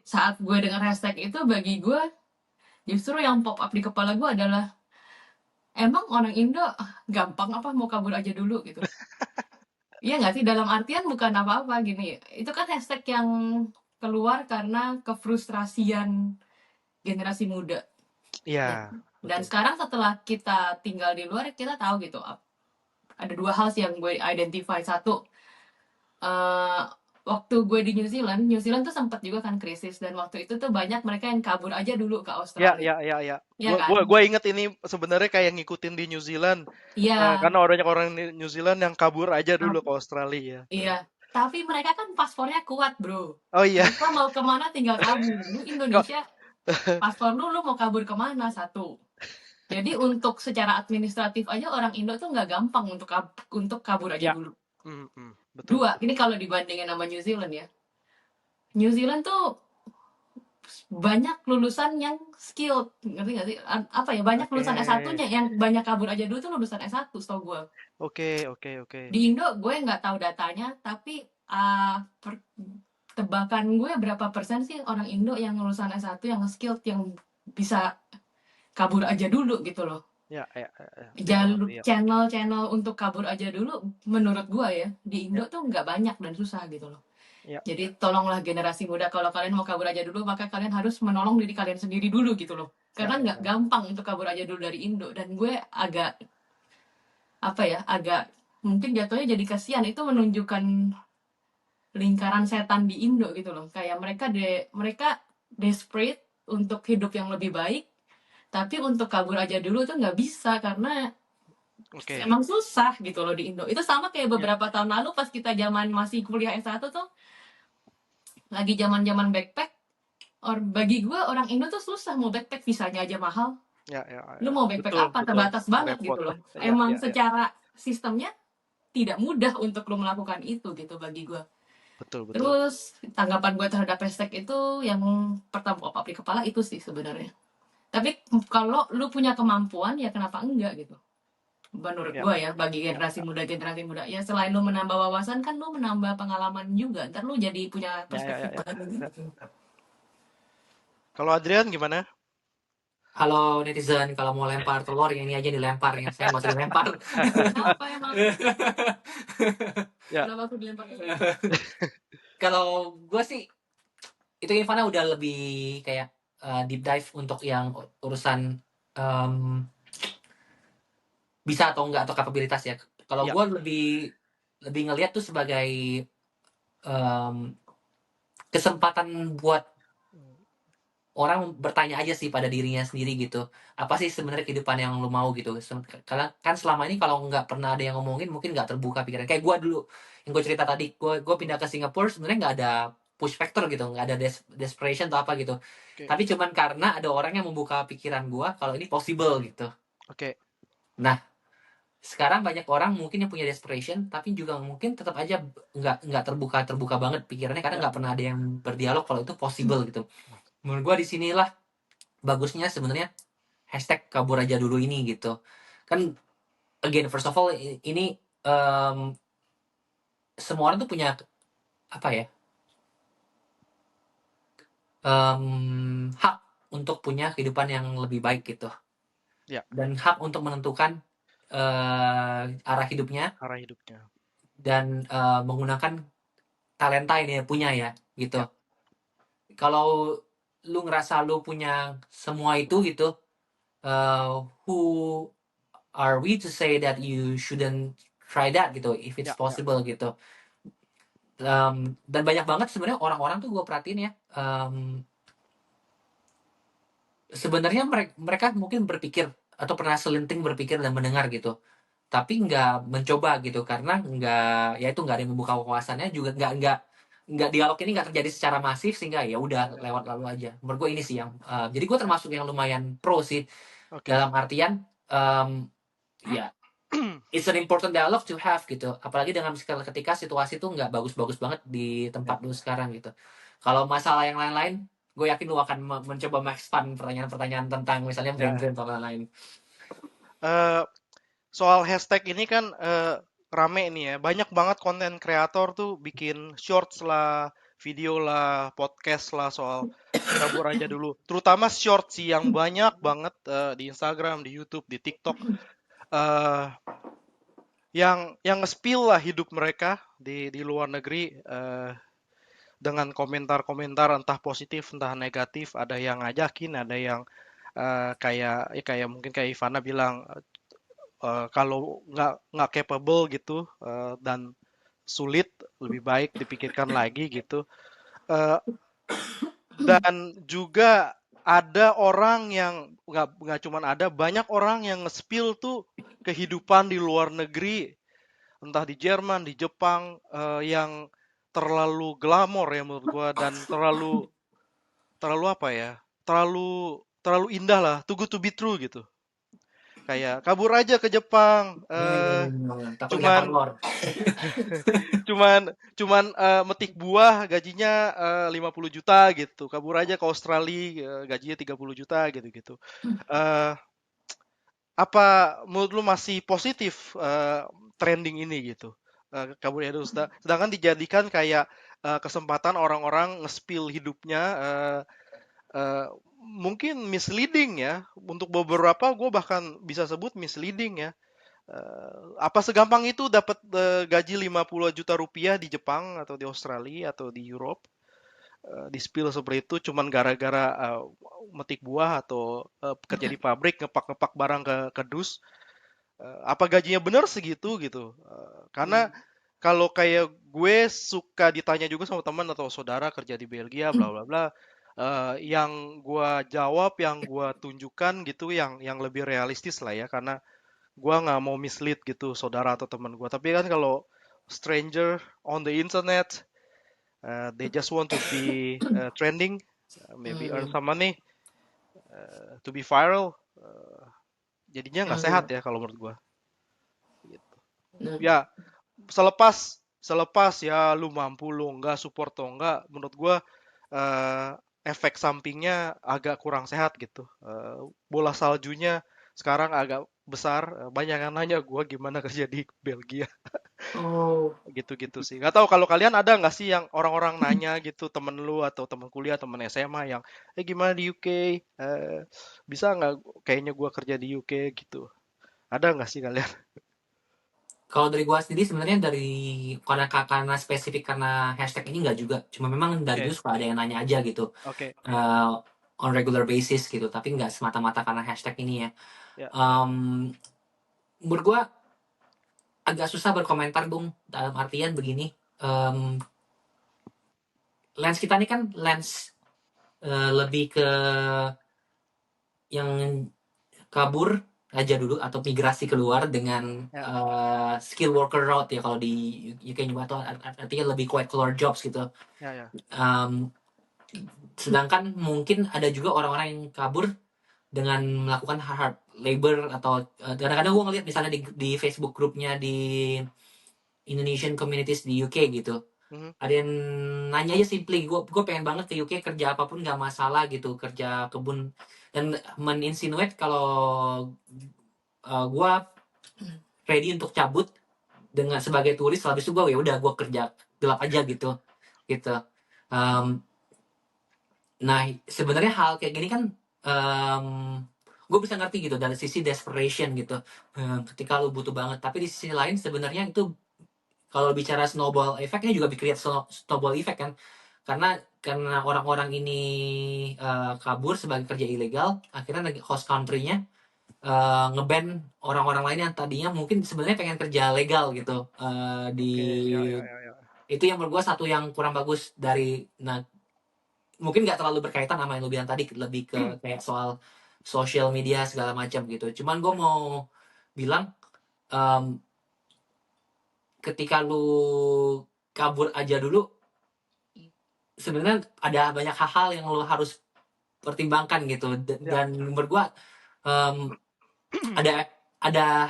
saat gue dengar hashtag itu, bagi gue justru yang pop up di kepala gue adalah, emang orang Indo gampang apa mau kabur aja dulu gitu. Iya nggak sih, dalam artian bukan apa-apa gini. Itu kan hashtag yang keluar karena kefrustrasian generasi muda. Ya. Iya, Dan betul. sekarang setelah kita tinggal di luar, kita tahu gitu. Ada dua hal sih yang gue identify. Satu, eh, waktu gue di New Zealand tuh sempat juga kan krisis, dan waktu itu tuh banyak mereka yang kabur aja dulu ke Ya, Australia. ya, ya, ya. Iya kan? Gua inget ini sebenarnya kayak ngikutin di New Zealand. Iya. Karena banyak orang di New Zealand yang kabur aja dulu ke Australia. Iya. Tapi mereka kan paspornya kuat, bro. Oh iya, Mereka mau kemana tinggal kabur. Lu kok Indonesia, paspor lu mau kabur kemana? Satu. Jadi untuk secara administratif aja orang Indo tuh nggak gampang untuk kabur aja Ya. dulu. Betul. Dua, ini kalau dibandingin sama New Zealand ya. New Zealand tuh banyak lulusan yang skilled, ngerti nggak sih? Apa ya, banyak lulusan Oke. S1-nya yang banyak kabur aja dulu tuh lulusan S1 setahu gue. Oke. Di Indo gue nggak tahu datanya, tapi tebakan gue berapa persen sih orang Indo yang lulusan S1 yang skilled, yang bisa kabur aja dulu gitu loh. Ya. Jalur Ya. channel untuk kabur aja dulu, menurut gue ya, di Indo tuh nggak banyak dan susah gitu loh. Ya. Jadi tolonglah generasi muda, kalau kalian mau kabur aja dulu, maka kalian harus menolong diri kalian sendiri dulu gitu loh. Karena nggak gampang untuk kabur aja dulu dari Indo. Dan gue agak mungkin jatuhnya jadi kasihan. Itu menunjukkan lingkaran setan di Indo gitu loh. Kayak mereka desperate untuk hidup yang lebih baik, tapi untuk kabur aja dulu tuh nggak bisa, karena emang susah gitu loh di Indo. Itu sama kayak beberapa tahun lalu pas kita zaman masih kuliah S1 tuh, lagi zaman backpack. Bagi gue orang Indo tuh susah mau backpack, visanya aja mahal. Lu mau backpack apa? Terbatas banget gitu loh. Emang secara sistemnya tidak mudah untuk lu melakukan itu gitu bagi gue. Betul. Terus tanggapan gue terhadap hashtag itu yang pertama pop up di kepala itu sih sebenarnya. Tapi kalau lu punya kemampuan, ya kenapa enggak gitu. Menurut gue ya, bagi generasi muda ya, selain lu menambah wawasan, kan lu menambah pengalaman juga. Ntar lu jadi punya perspektif baru gitu. Kalau Adrian gimana? Halo netizen, kalau mau lempar telur yang ini aja dilempar ya. Saya nggak usah dilempar. Kenapa emang? Ya. Kenapa aku dilempar? Kalau gue sih, itu Ivana udah lebih kayak deep dive untuk yang urusan em, bisa atau enggak atau kapabilitas ya. Kalau Ya. gue lebih ngelihat tuh sebagai em, kesempatan buat orang bertanya aja sih pada dirinya sendiri gitu. Apa sih sebenarnya kehidupan yang lu mau gitu? Karena kan selama ini kalau nggak pernah ada yang ngomongin mungkin nggak terbuka pikiran. Kayak gue dulu yang gue cerita tadi, gue pindah ke Singapura sebenarnya nggak ada push factor gitu, nggak ada desperation atau apa gitu. Oke. Tapi cuman karena ada orang yang membuka pikiran gue kalau ini possible gitu. Oke. Nah, sekarang banyak orang mungkin yang punya desperation tapi juga mungkin tetap aja nggak terbuka terbuka banget pikirannya karena Ya. nggak pernah ada yang berdialog kalau itu possible gitu. Menurut gue disinilah bagusnya sebenarnya hashtag kabur aja dulu ini gitu kan. Again, first of all, ini semua orang tuh punya apa ya, hak untuk punya kehidupan yang lebih baik gitu, Ya. dan hak untuk menentukan arah hidupnya Arah hidupnya. dan menggunakan talenta ini punya ya gitu. Ya. Kalau lu ngerasa lu punya semua itu gitu, who are we to say that you shouldn't try that gitu if it's Ya. Ya. possible gitu. Dan banyak banget sebenarnya orang-orang tuh gue perhatiin ya, sebenarnya mereka mungkin berpikir atau pernah selenting berpikir dan mendengar gitu tapi nggak mencoba gitu karena nggak, ya itu nggak ada yang membuka wawasannya juga, nggak dialog ini nggak terjadi secara masif sehingga ya udah lewat lalu aja. Menurut gue ini sih yang jadi gue termasuk yang lumayan pro sih Oke. dalam artian ya it's an important dialogue to have gitu, apalagi dengan ketika situasi tuh nggak bagus-bagus banget di Ya. tempat lu sekarang gitu. Kalau masalah yang lain-lain gue yakin lu akan mencoba expand pertanyaan-pertanyaan tentang misalnya Ya. brand-brand atau lain-lain. Eh, soal hashtag ini kan rame nih ya. Banyak banget konten kreator tuh bikin shorts lah, video lah, podcast lah soal kabur aja dulu. Terutama shorts sih yang banyak banget di Instagram, di YouTube, di TikTok. eh yang nge-spill lah hidup mereka di luar negeri dengan komentar-komentar entah positif entah negatif. Ada yang ngajakin, ada yang kayak ya kayak mungkin kayak Ivana bilang kalau nggak capable gitu dan sulit lebih baik dipikirkan lagi gitu. Eh, dan juga ada orang yang nggak cuman ada banyak orang yang nge-spill tuh kehidupan di luar negeri entah di Jerman di Jepang yang terlalu glamor ya menurut gua dan terlalu terlalu apa ya terlalu terlalu indah lah too good to be true gitu kayak kabur aja ke Jepang Takut lempar cuman lor. cuman cuman metik buah gajinya 50 juta gitu. Kabur aja ke Australia gajinya 30 juta gitu-gitu. Eh, apa menurut lu masih positif trending ini gitu? Kabur aja dulu. Sedangkan dijadikan kayak kesempatan orang-orang nge-spill hidupnya mungkin misleading ya. Untuk beberapa gue bahkan bisa sebut misleading ya. Apa segampang itu dapat gaji 50 juta rupiah di Jepang atau di Australia atau di Europe? Di spill seperti itu cuman gara-gara metik buah atau kerja di pabrik ngepak-ngepak barang ke dus. Apa gajinya benar segitu gitu? Karena kalau kayak gue suka ditanya juga sama teman atau saudara kerja di Belgia bla bla bla. Yang gue jawab, yang gue tunjukkan gitu, yang lebih realistis lah ya, karena gua nggak mau mislead gitu saudara atau teman gua. Tapi kan kalau stranger on the internet, they just want to be trending, maybe earn some money, to be viral, jadinya nggak sehat ya kalau menurut gua. Gitu. Ya selepas selepas ya lu mampu lu nggak support atau enggak, menurut gua eh, efek sampingnya agak kurang sehat gitu. Bola saljunya sekarang agak besar. Banyak yang nanya gua gimana kerja di Belgia. Oh, Gitu-gitu sih. Nggak tahu kalau kalian ada nggak sih yang orang-orang nanya gitu temen lu atau temen kuliah, temen SMA yang, gimana di UK? Bisa nggak kayaknya gua kerja di UK gitu? Ada nggak sih kalian? kalau dari gua sendiri sebenarnya dari karena spesifik karena hashtag ini nggak juga, cuma memang dari Oke, dulu suka ada yang nanya aja gitu. oke, Eh, on regular basis gitu, tapi nggak semata-mata karena hashtag ini ya. Ya. Menurut gue agak susah berkomentar Bung, dalam artian begini, lens kita ini kan lens lebih ke yang kabur aja dulu atau migrasi keluar dengan Ya. skill worker route ya kalau di UK juga, atau artinya lebih white collar jobs gitu. Ya. Sedangkan mungkin ada juga orang-orang yang kabur dengan melakukan hard labor, atau kadang-kadang gue ngeliat misalnya di Facebook grupnya di Indonesian communities di UK gitu, Mhm. ada yang nanya aja simply, gue pengen banget ke UK kerja apapun nggak masalah gitu, kerja kebun, dan meninsinuate kalau gue ready untuk cabut dengan sebagai turis, habis itu gue ya udah gue kerja gelap aja gitu. Um, nah sebenarnya hal kayak gini kan gue bisa ngerti gitu dari sisi desperation gitu, ketika lu butuh banget, tapi di sisi lain sebenarnya itu kalau bicara snowball effect-nya juga create snowball effect kan, karena orang-orang ini kabur sebagai kerja ilegal, akhirnya host country-nya ngeban orang-orang lain yang tadinya mungkin sebenarnya pengen kerja legal gitu. Di Oke, ya. Itu yang menurut gue satu yang kurang bagus dari, nah mungkin nggak terlalu berkaitan sama yang lu bilang tadi, lebih ke kayak soal social media segala macam gitu. Cuman gue mau bilang, ketika lu kabur aja dulu, sebenarnya ada banyak hal-hal yang lu harus pertimbangkan gitu. Ya. Dan menurut gua ada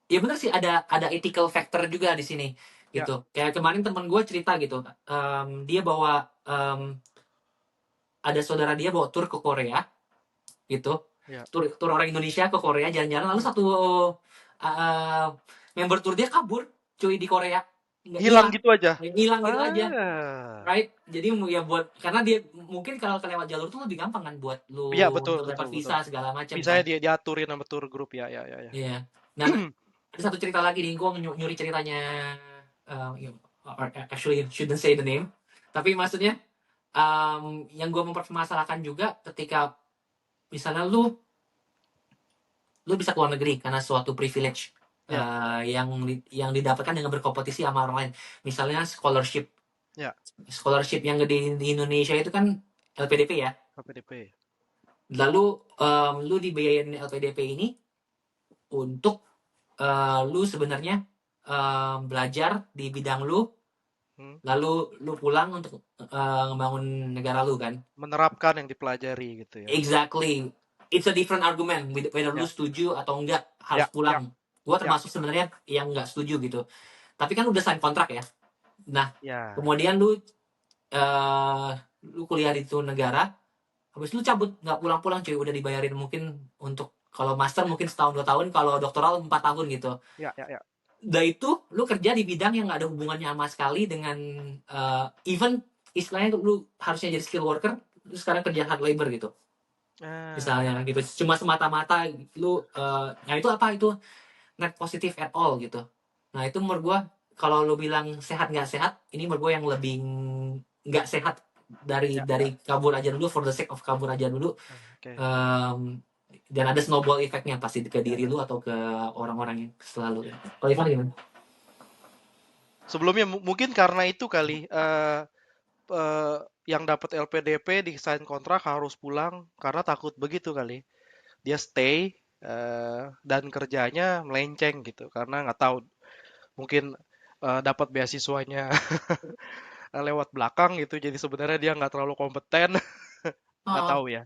ya benar sih, ada ethical factor juga di sini Ya. gitu. Kayak kemarin temen gue cerita gitu, dia bawa ada saudara dia bawa tur ke Korea gitu, Ya. tur orang Indonesia ke Korea jalan-jalan, lalu satu member tur dia kabur cuy di Korea, nggak Hilang gitu aja. hilang gitu aja. Ah. Right, jadi ya buat, karena dia mungkin kalau kelewat jalur tuh lebih gampang kan buat lu Iya, betul, untuk dapat betul. visa segala macam Visanya kan. diaturin sama tour group ya. Iya. Nah, ada satu cerita lagi nih, gue nyuri ceritanya, actually shouldn't say the name, tapi maksudnya yang gue mempermasalahkan juga ketika misalnya lu bisa keluar negeri karena suatu privilege Ya. yang didapatkan dengan berkompetisi sama orang lain, misalnya scholarship. Ya. Scholarship yang di Indonesia itu kan LPDP ya. LPDP. Lalu lu dibiayain LPDP ini untuk lu sebenarnya belajar di bidang lu, lalu lu pulang untuk ngebangun negara lu kan. Menerapkan yang dipelajari gitu ya. Exactly. It's a different argument whether lu setuju atau enggak harus pulang. Gua termasuk sebenarnya yang enggak setuju gitu. Tapi kan udah sign kontrak ya. Nah, kemudian lu kuliah di itu negara, habis lu cabut nggak pulang-pulang cuy, udah dibayarin mungkin untuk kalau master mungkin setahun 2 tahun, kalau doktoral 4 tahun gitu. Ya. Udah itu lu kerja di bidang yang nggak ada hubungannya sama sekali dengan even istilahnya lu harusnya jadi skill worker, lu sekarang kerja hard labor gitu. Misalnya gitu, cuma semata-mata lu nah itu apa, itu net positive at all gitu. Nah itu menurut gua kalau lu bilang sehat nggak sehat, ini menurut gua yang lebih nggak sehat dari kabur aja dulu for the sake of kabur aja dulu. Dan ada snowball effect-nya pasti ke diri lu atau ke orang-orang yang selalu. Kalau Ivan gimana? Sebelumnya mungkin karena itu kali yang dapat LPDP di sign kontrak harus pulang karena takut begitu kali. Dia stay dan kerjanya melenceng gitu karena nggak tahu, mungkin dapat beasiswanya lewat belakang gitu, jadi sebenarnya dia nggak terlalu kompeten. Nggak tahu ya.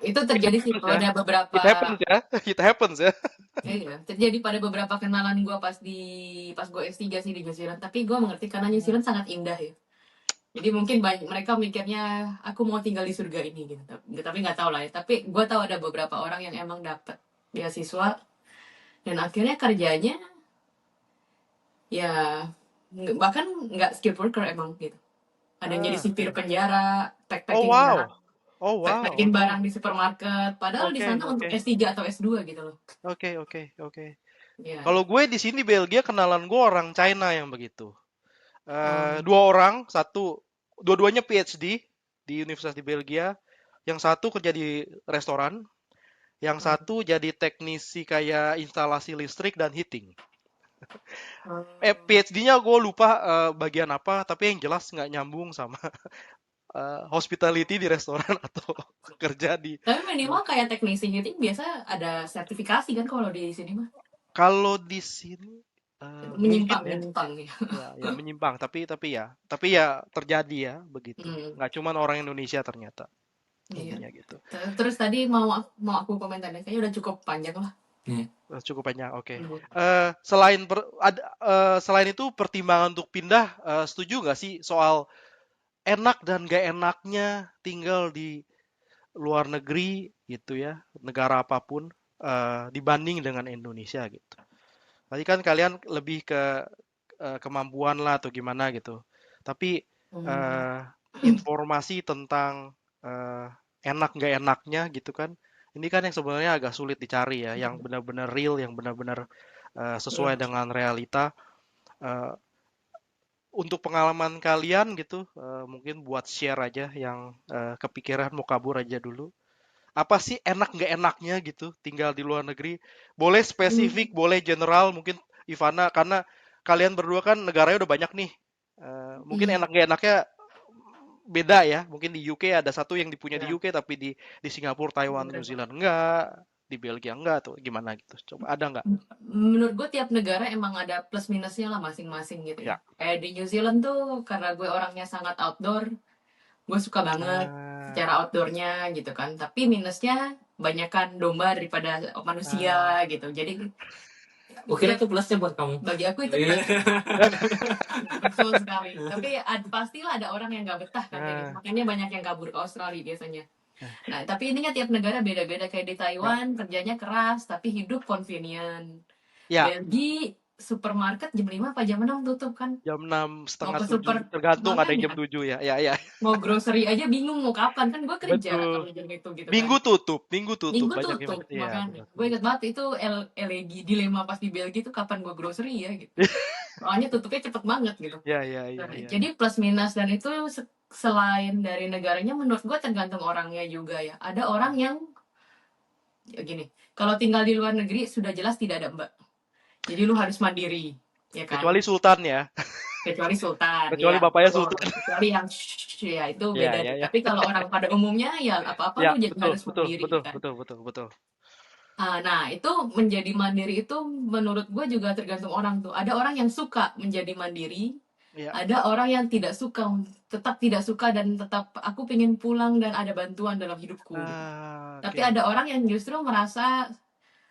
Itu terjadi sih pada beberapa. It happens ya. Iya, terjadi pada beberapa kenalan gue pas gue S3 sih di New Zealand. Tapi gue mengerti karena New Zealand sangat indah ya. Jadi mungkin mereka mikirnya aku mau tinggal di surga ini gitu. Tapi nggak tahu lah ya. Tapi gue tahu ada beberapa orang yang emang dapat beasiswa dan akhirnya kerjanya ya bahkan nggak skilled worker emang gitu. Ada yang jadi sipir penjara, packing barang. Packing barang di supermarket. Padahal di sana untuk S3 atau S2 gitu loh. Oke. Kalau gue di sini Belgia, kenalan gue orang China yang begitu. 2 orang, dua-duanya PhD, di universitas di Belgia. Yang satu kerja di restoran, yang Hmm. satu jadi teknisi kayak instalasi listrik dan heating. Hmm. PhD-nya gue lupa bagian apa, tapi yang jelas nggak nyambung sama hospitality di restoran atau kerja di. Tapi minimal kayak teknisi heating biasa ada sertifikasi kan kalau di sini mah. Kalau di sini mungkin ya, Menyimpang ya. ya menyimpang, tapi ya terjadi ya begitu. Hmm. Nggak cuma orang Indonesia ternyata Iya. intinya gitu. Terus tadi mau aku komentarin kayaknya udah cukup panjang lah. Cukup banyak, oke. Hmm. Selain itu pertimbangan untuk pindah, setuju nggak sih soal enak dan gak enaknya tinggal di luar negeri gitu ya, negara apapun dibanding dengan Indonesia gitu. Tadi kan kalian lebih ke kemampuan lah atau gimana gitu. Tapi Hmm. informasi tentang enak nggak enaknya gitu kan, ini kan yang sebenarnya agak sulit dicari ya, yang benar-benar real, yang benar-benar sesuai Iya. dengan realita. Eh, untuk pengalaman kalian gitu, mungkin buat share aja yang kepikiran mau kabur aja dulu. Apa sih enak nggak enaknya gitu tinggal di luar negeri? Boleh spesifik, boleh general, mungkin Ivana, karena kalian berdua kan negaranya udah banyak nih. Mungkin Hmm. enak nggak enaknya beda ya. Mungkin di UK ada satu yang dipunya di Ya. UK, tapi di Singapura, Taiwan, New Zealand enggak, di Belgia enggak, tuh gimana gitu. Coba ada nggak? Menurut gue tiap negara emang ada plus minusnya lah masing-masing gitu ya. Ya. Kayak di New Zealand tuh karena gue orangnya sangat outdoor, gue suka banget Ah, secara outdoornya gitu kan. Tapi minusnya banyakan domba daripada ah. manusia gitu. Jadi Gue kira itu plusnya buat kamu. bagi aku itu Iya. betul sekali. Tapi pastilah ada orang yang nggak betah kan kayak gitu. Ah, Makanya banyak yang kabur ke Australia biasanya. Nah, tapi ininya tiap negara beda-beda. Kayak di ya, Taiwan kerjanya keras tapi hidup convenient. ya. Belgia supermarket jam 5 apa jam 6 tutup kan. Jam 6 Mau setengah ke 7 super tergantung, ada yang jam makanya 7 ya. Ya, ya. mau grocery aja bingung mau kapan kan gue kerja Betul. kalau jam itu gitu kan. Minggu tutup Minggu banyak yang. tutup Iya, makanya. benar. Gue inget banget itu dilema pas di Belgia itu kapan gue grocery ya gitu. Soalnya tutupnya cepet banget gitu. Ya, ya, ya, Nah, ya, jadi ya. plus minus dan itu selain dari negaranya menurut gue tergantung orangnya juga ya. Ada orang yang ya gini, kalau tinggal di luar negeri sudah jelas tidak ada mbak. Jadi lu harus mandiri, ya kan? Kecuali Sultan ya. Kecuali sultan, Kecuali ya bapaknya betul. Sultan. Kecuali yang ya itu Ya, beda ya, tuh. ya. Tapi kalau orang pada umumnya ya apa-apa Ya, lu jadi betul, harus betul, mandiri betul, kan. betul, betul, betul. Nah, itu menjadi mandiri itu menurut gue juga tergantung orang tuh. Ada orang yang suka menjadi mandiri, Ya. ada orang yang tidak suka, tetap tidak suka dan tetap aku pengen pulang dan ada bantuan dalam hidupku gitu. Tapi Oke. ada orang yang justru merasa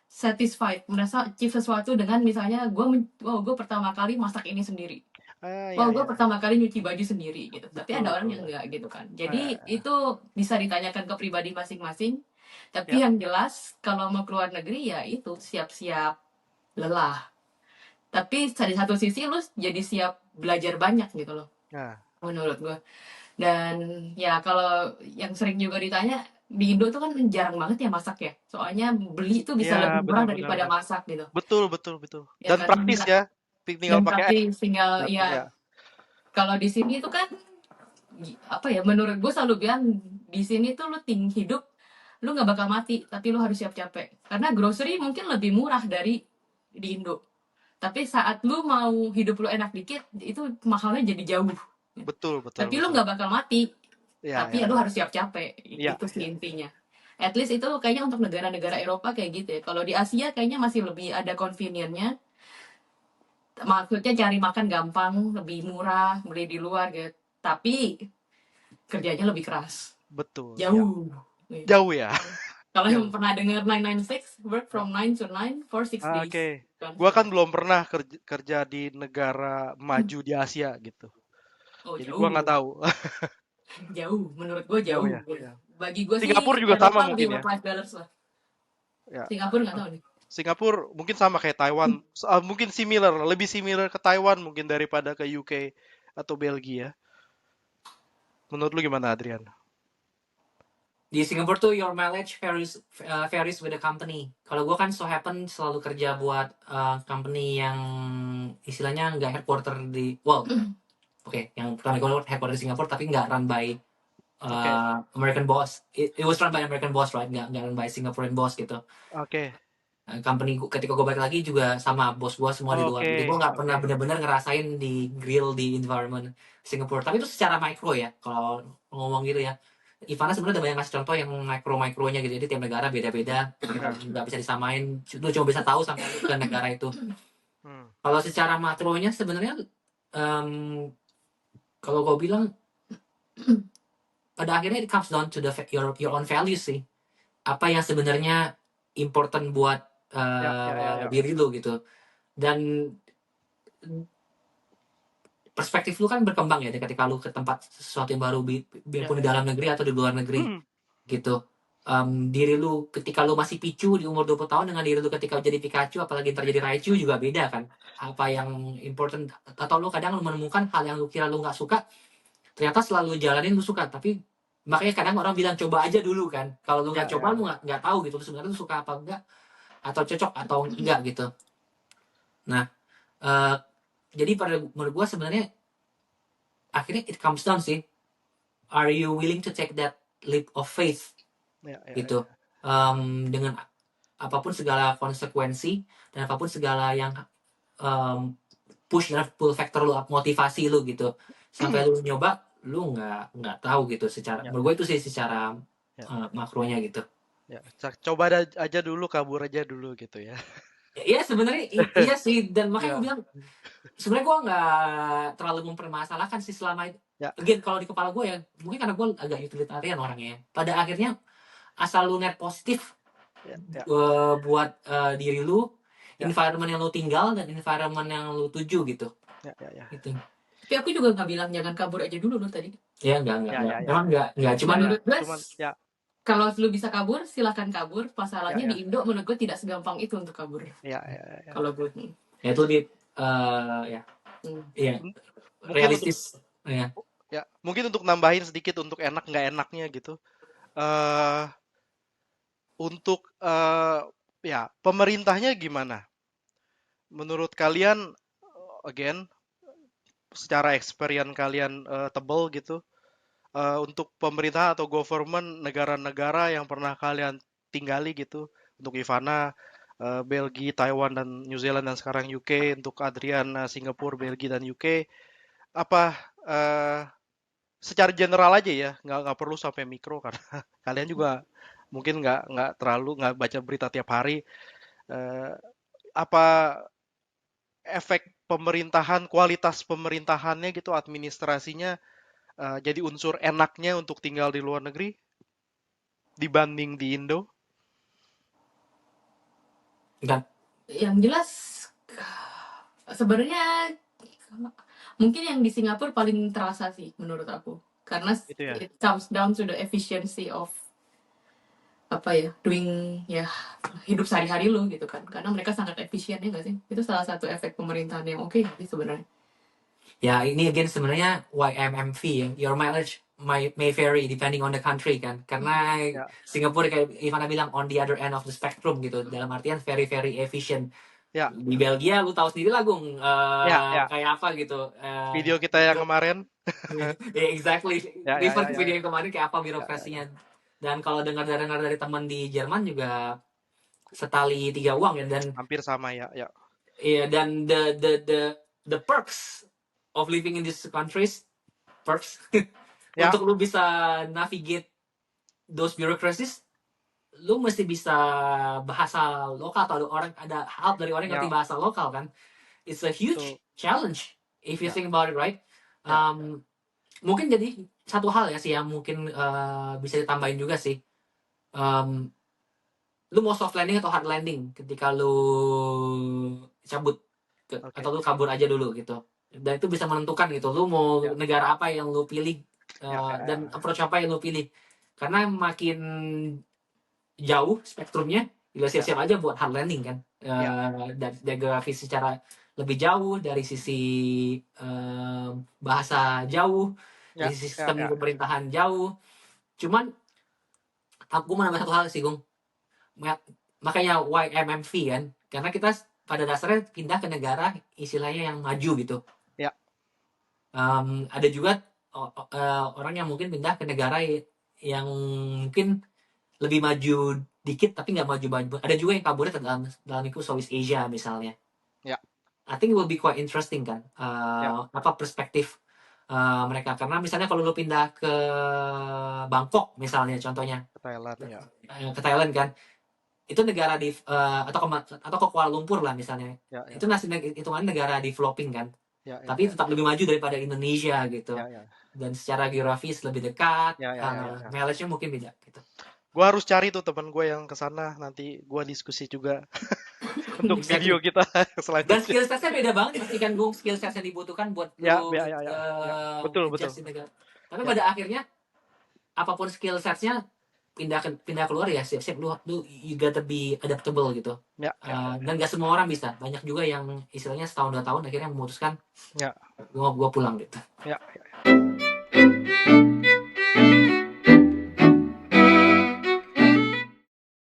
satisfied, merasa achieve sesuatu dengan misalnya gue pertama kali masak ini sendiri. Ya, Gue ya. pertama kali nyuci baju sendiri gitu. Tapi Betul, ada orang betul. yang enggak gitu kan. Jadi Ah, itu bisa ditanyakan ke pribadi masing-masing. Tapi ya. yang jelas kalau mau keluar negeri ya itu siap-siap lelah. Tapi dari satu sisi lu jadi siap belajar banyak gitu loh Nah, menurut gue. Dan ya kalau yang sering juga ditanya di Indo tuh kan jarang banget ya masak ya. Soalnya beli tuh bisa ya, lebih murah benar-benar. daripada masak gitu. Betul, betul, betul. Ya Dan kan? praktis ya. Tinggal Dan pakai air. praktis tinggal Ya. ya kalau di sini tuh kan apa ya menurut gue selalu bilang di sini tuh lu hidup lu nggak bakal mati tapi lu harus siap capek karena grocery mungkin lebih murah dari di Indo tapi saat lu mau hidup lu enak dikit itu mahalnya jadi jauh Betul, betul, tapi lu betul. nggak bakal mati Ya, tapi ya ya, lu ya. harus siap capek Ya, itu sih ya. intinya at least itu kayaknya untuk negara-negara Eropa kayak gitu ya kalau di Asia kayaknya masih lebih ada convenience-nya maksudnya cari makan gampang lebih murah beli di luar gitu tapi kerjanya lebih keras Betul, ya. jauh. Jauh ya. Kalau yang Jauh. pernah dengar 996 work Ya. from 9 to 9 for 6 days Oke. kan. Gua kan belum pernah kerja di negara maju di Asia gitu. Oh Jadi gua nggak jauh tahu. jauh menurut gue Jauh jauh ya. Ya. bagi gue Singapura sih juga sama Eropa lebih mungkin ya. work life balance lah Ya. Singapura nggak tahu nih Singapura mungkin sama kayak Taiwan. Mungkin similar, lebih similar ke Taiwan mungkin daripada ke UK atau Belgia. Menurut lu gimana, Adrian? Di Singapura tuh your mileage varies with the company. Kalau gue kan so happen selalu kerja buat company yang istilahnya nggak headquarter di, well, oke, yang pertama gue headquarter di Singapura tapi nggak run by Oke. American Boss. It was run by American Boss, right? Nggak run by Singaporean Boss gitu. Oke. Company ketika gue balik lagi juga sama bos gue semua di luar. Jadi gue Oke. nggak pernah Oke. benar-benar ngerasain di grill di environment Singapura. Tapi itu secara mikro ya, kalau ngomong gitu ya. Ivana sebenarnya udah banyak ngasih contoh yang mikro-mikronya gitu. Jadi tiap negara beda-beda, nggak bisa disamain. Lu cuma bisa tahu sampai lu ke negara itu. Hmm. Kalau secara makronya sebenarnya, em, kalau gue bilang pada akhirnya it comes down to your own values sih. Apa yang sebenarnya important buat Ya. diri lu gitu. Dan perspektif lu kan berkembang ya ketika lu ke tempat sesuatu yang baru, biarpun di Ya. dalam negeri atau di luar negeri Hmm. gitu. Diri lu ketika lu masih Pichu di umur 20 tahun dengan diri lu ketika jadi Pikachu, apalagi terjadi Raichu, juga beda kan. Apa yang important, atau lu kadang lu menemukan hal yang lu kira lu nggak suka, ternyata selalu jalanin lu suka. Tapi makanya kadang orang bilang coba aja dulu kan. Kalau lu nggak coba, Ya. lu nggak tahu gitu sebenarnya lu suka apa enggak, atau cocok atau enggak gitu. Nah, eh, jadi pada menurut gua sebenarnya akhirnya it comes down sih, are you willing to take that leap of faith Ya. gitu. Dengan apapun segala konsekuensi dan apapun segala yang push dan pull factor lu, motivasi lu gitu, sampai lu nyoba, lu nggak tahu gitu secara, Ya. menurut gue itu sih secara Ya. makronya gitu. Ya. Coba aja dulu, kabur aja dulu gitu ya. Iya sebenarnya iya sih, dan makanya Ya. gue bilang sebenarnya gue nggak terlalu mempermasalahkan sih selama itu. Ya. Again, kalau di kepala gue ya, mungkin karena gue agak utilitarian orangnya. Pada akhirnya asal lu net positif Ya. buat diri lu, Ya. environment yang lu tinggal dan environment yang lu tuju gitu. Ya. Gitu. Tapi aku juga nggak bilang jangan kabur aja dulu loh tadi. Ya enggak. Ya. Emang enggak. Cuman Menurut gue, Cuman ya. kalau lu bisa kabur, silakan kabur. Masalahnya Ya. di Indo menurut gue tidak segampang itu untuk kabur. Ya. Kalau gue, Ya itu lebih ya Mungkin realistis. Ya. Mungkin untuk nambahin sedikit untuk enak nggak enaknya gitu. Untuk ya pemerintahnya gimana? Menurut kalian, again, secara experience kalian tebal gitu, untuk pemerintah atau government negara-negara yang pernah kalian tinggali gitu, untuk Ivana, Belgia, Taiwan dan New Zealand, dan sekarang UK, untuk Adrian, Singapura, Belgia dan UK, apa secara general aja ya, nggak perlu sampai mikro karena kalian juga mungkin nggak terlalu nggak baca berita tiap hari. Apa efek pemerintahan, kualitas pemerintahannya gitu, administrasinya jadi unsur enaknya untuk tinggal di luar negeri dibanding di Indo? Enggak. yang jelas sebenarnya mungkin yang di Singapura paling terasa sih menurut aku, karena Itu ya. it comes down to the efficiency of doing hidup sehari-hari lo gitu kan, karena mereka sangat efisien ya nggak sih. Itu salah satu efek pemerintahan yang oke sih sebenarnya. Ya ini again sebenarnya YMMV ya. Your mileage may vary depending on the country kan. Karena Singapura kayak Ivana bilang on the other end of the spectrum gitu. Dalam artian very very efficient. Ya. Di Belgia lu tahu sendiri lah Gung, kayak apa gitu. Video kita yang kemarin. Exactly. Refer ke video yang kemarin kayak apa birokrasinya. Ya. Dan kalau dengar dari teman di Jerman juga setali tiga uang ya, dan hampir sama ya. Iya, dan the perks of living in these countries, untuk lu bisa navigate those bureaucracies, lu mesti bisa bahasa lokal atau ada help dari orang yang ngerti bahasa lokal kan. It's a huge challenge if you think about it, right? Mungkin jadi satu hal ya sih yang mungkin bisa ditambahin juga sih. Lu mau soft landing atau hard landing ketika lu cabut atau lu kabur aja dulu gitu. Dan itu bisa menentukan gitu, lu mau negara apa yang lu pilih, dan approach apa yang lu pilih. Karena makin jauh spektrumnya, juga siap-siap aja buat hard landing kan. Dari geografis secara lebih jauh, dari sisi bahasa jauh, dari sistem pemerintahan jauh. Cuman aku mau nambah satu hal sih Gung, makanya YMMV kan, karena kita pada dasarnya pindah ke negara istilahnya yang maju gitu. Ada juga orang yang mungkin pindah ke negara yang mungkin lebih maju dikit tapi nggak maju. Ada juga yang kaburnya dalam itu Southeast Asia misalnya. Ya. I think it will be quite interesting kan, apa perspektif mereka, karena misalnya kalau lu pindah ke Bangkok misalnya contohnya, Thailand ya. ke Thailand kan, itu negara atau ke Kuala Lumpur lah misalnya, itu hitungan negara developing kan, tapi tetap lebih maju daripada Indonesia gitu, dan secara geografis lebih dekat, knowledge-nya mungkin beda gitu. Gue harus cari tuh teman gue yang kesana, nanti gue diskusi juga untuk video kita selanjutnya. Dan skill set-nya beda banget, pastikan gue skill set yang dibutuhkan buat lu betul. Tapi pada akhirnya apapun skill set-nya, pindah keluar ya siap-siap lu you gotta be adaptable gitu. Dan gak semua orang bisa, banyak juga yang istilahnya setahun 2 tahun akhirnya memutuskan gua pulang gitu.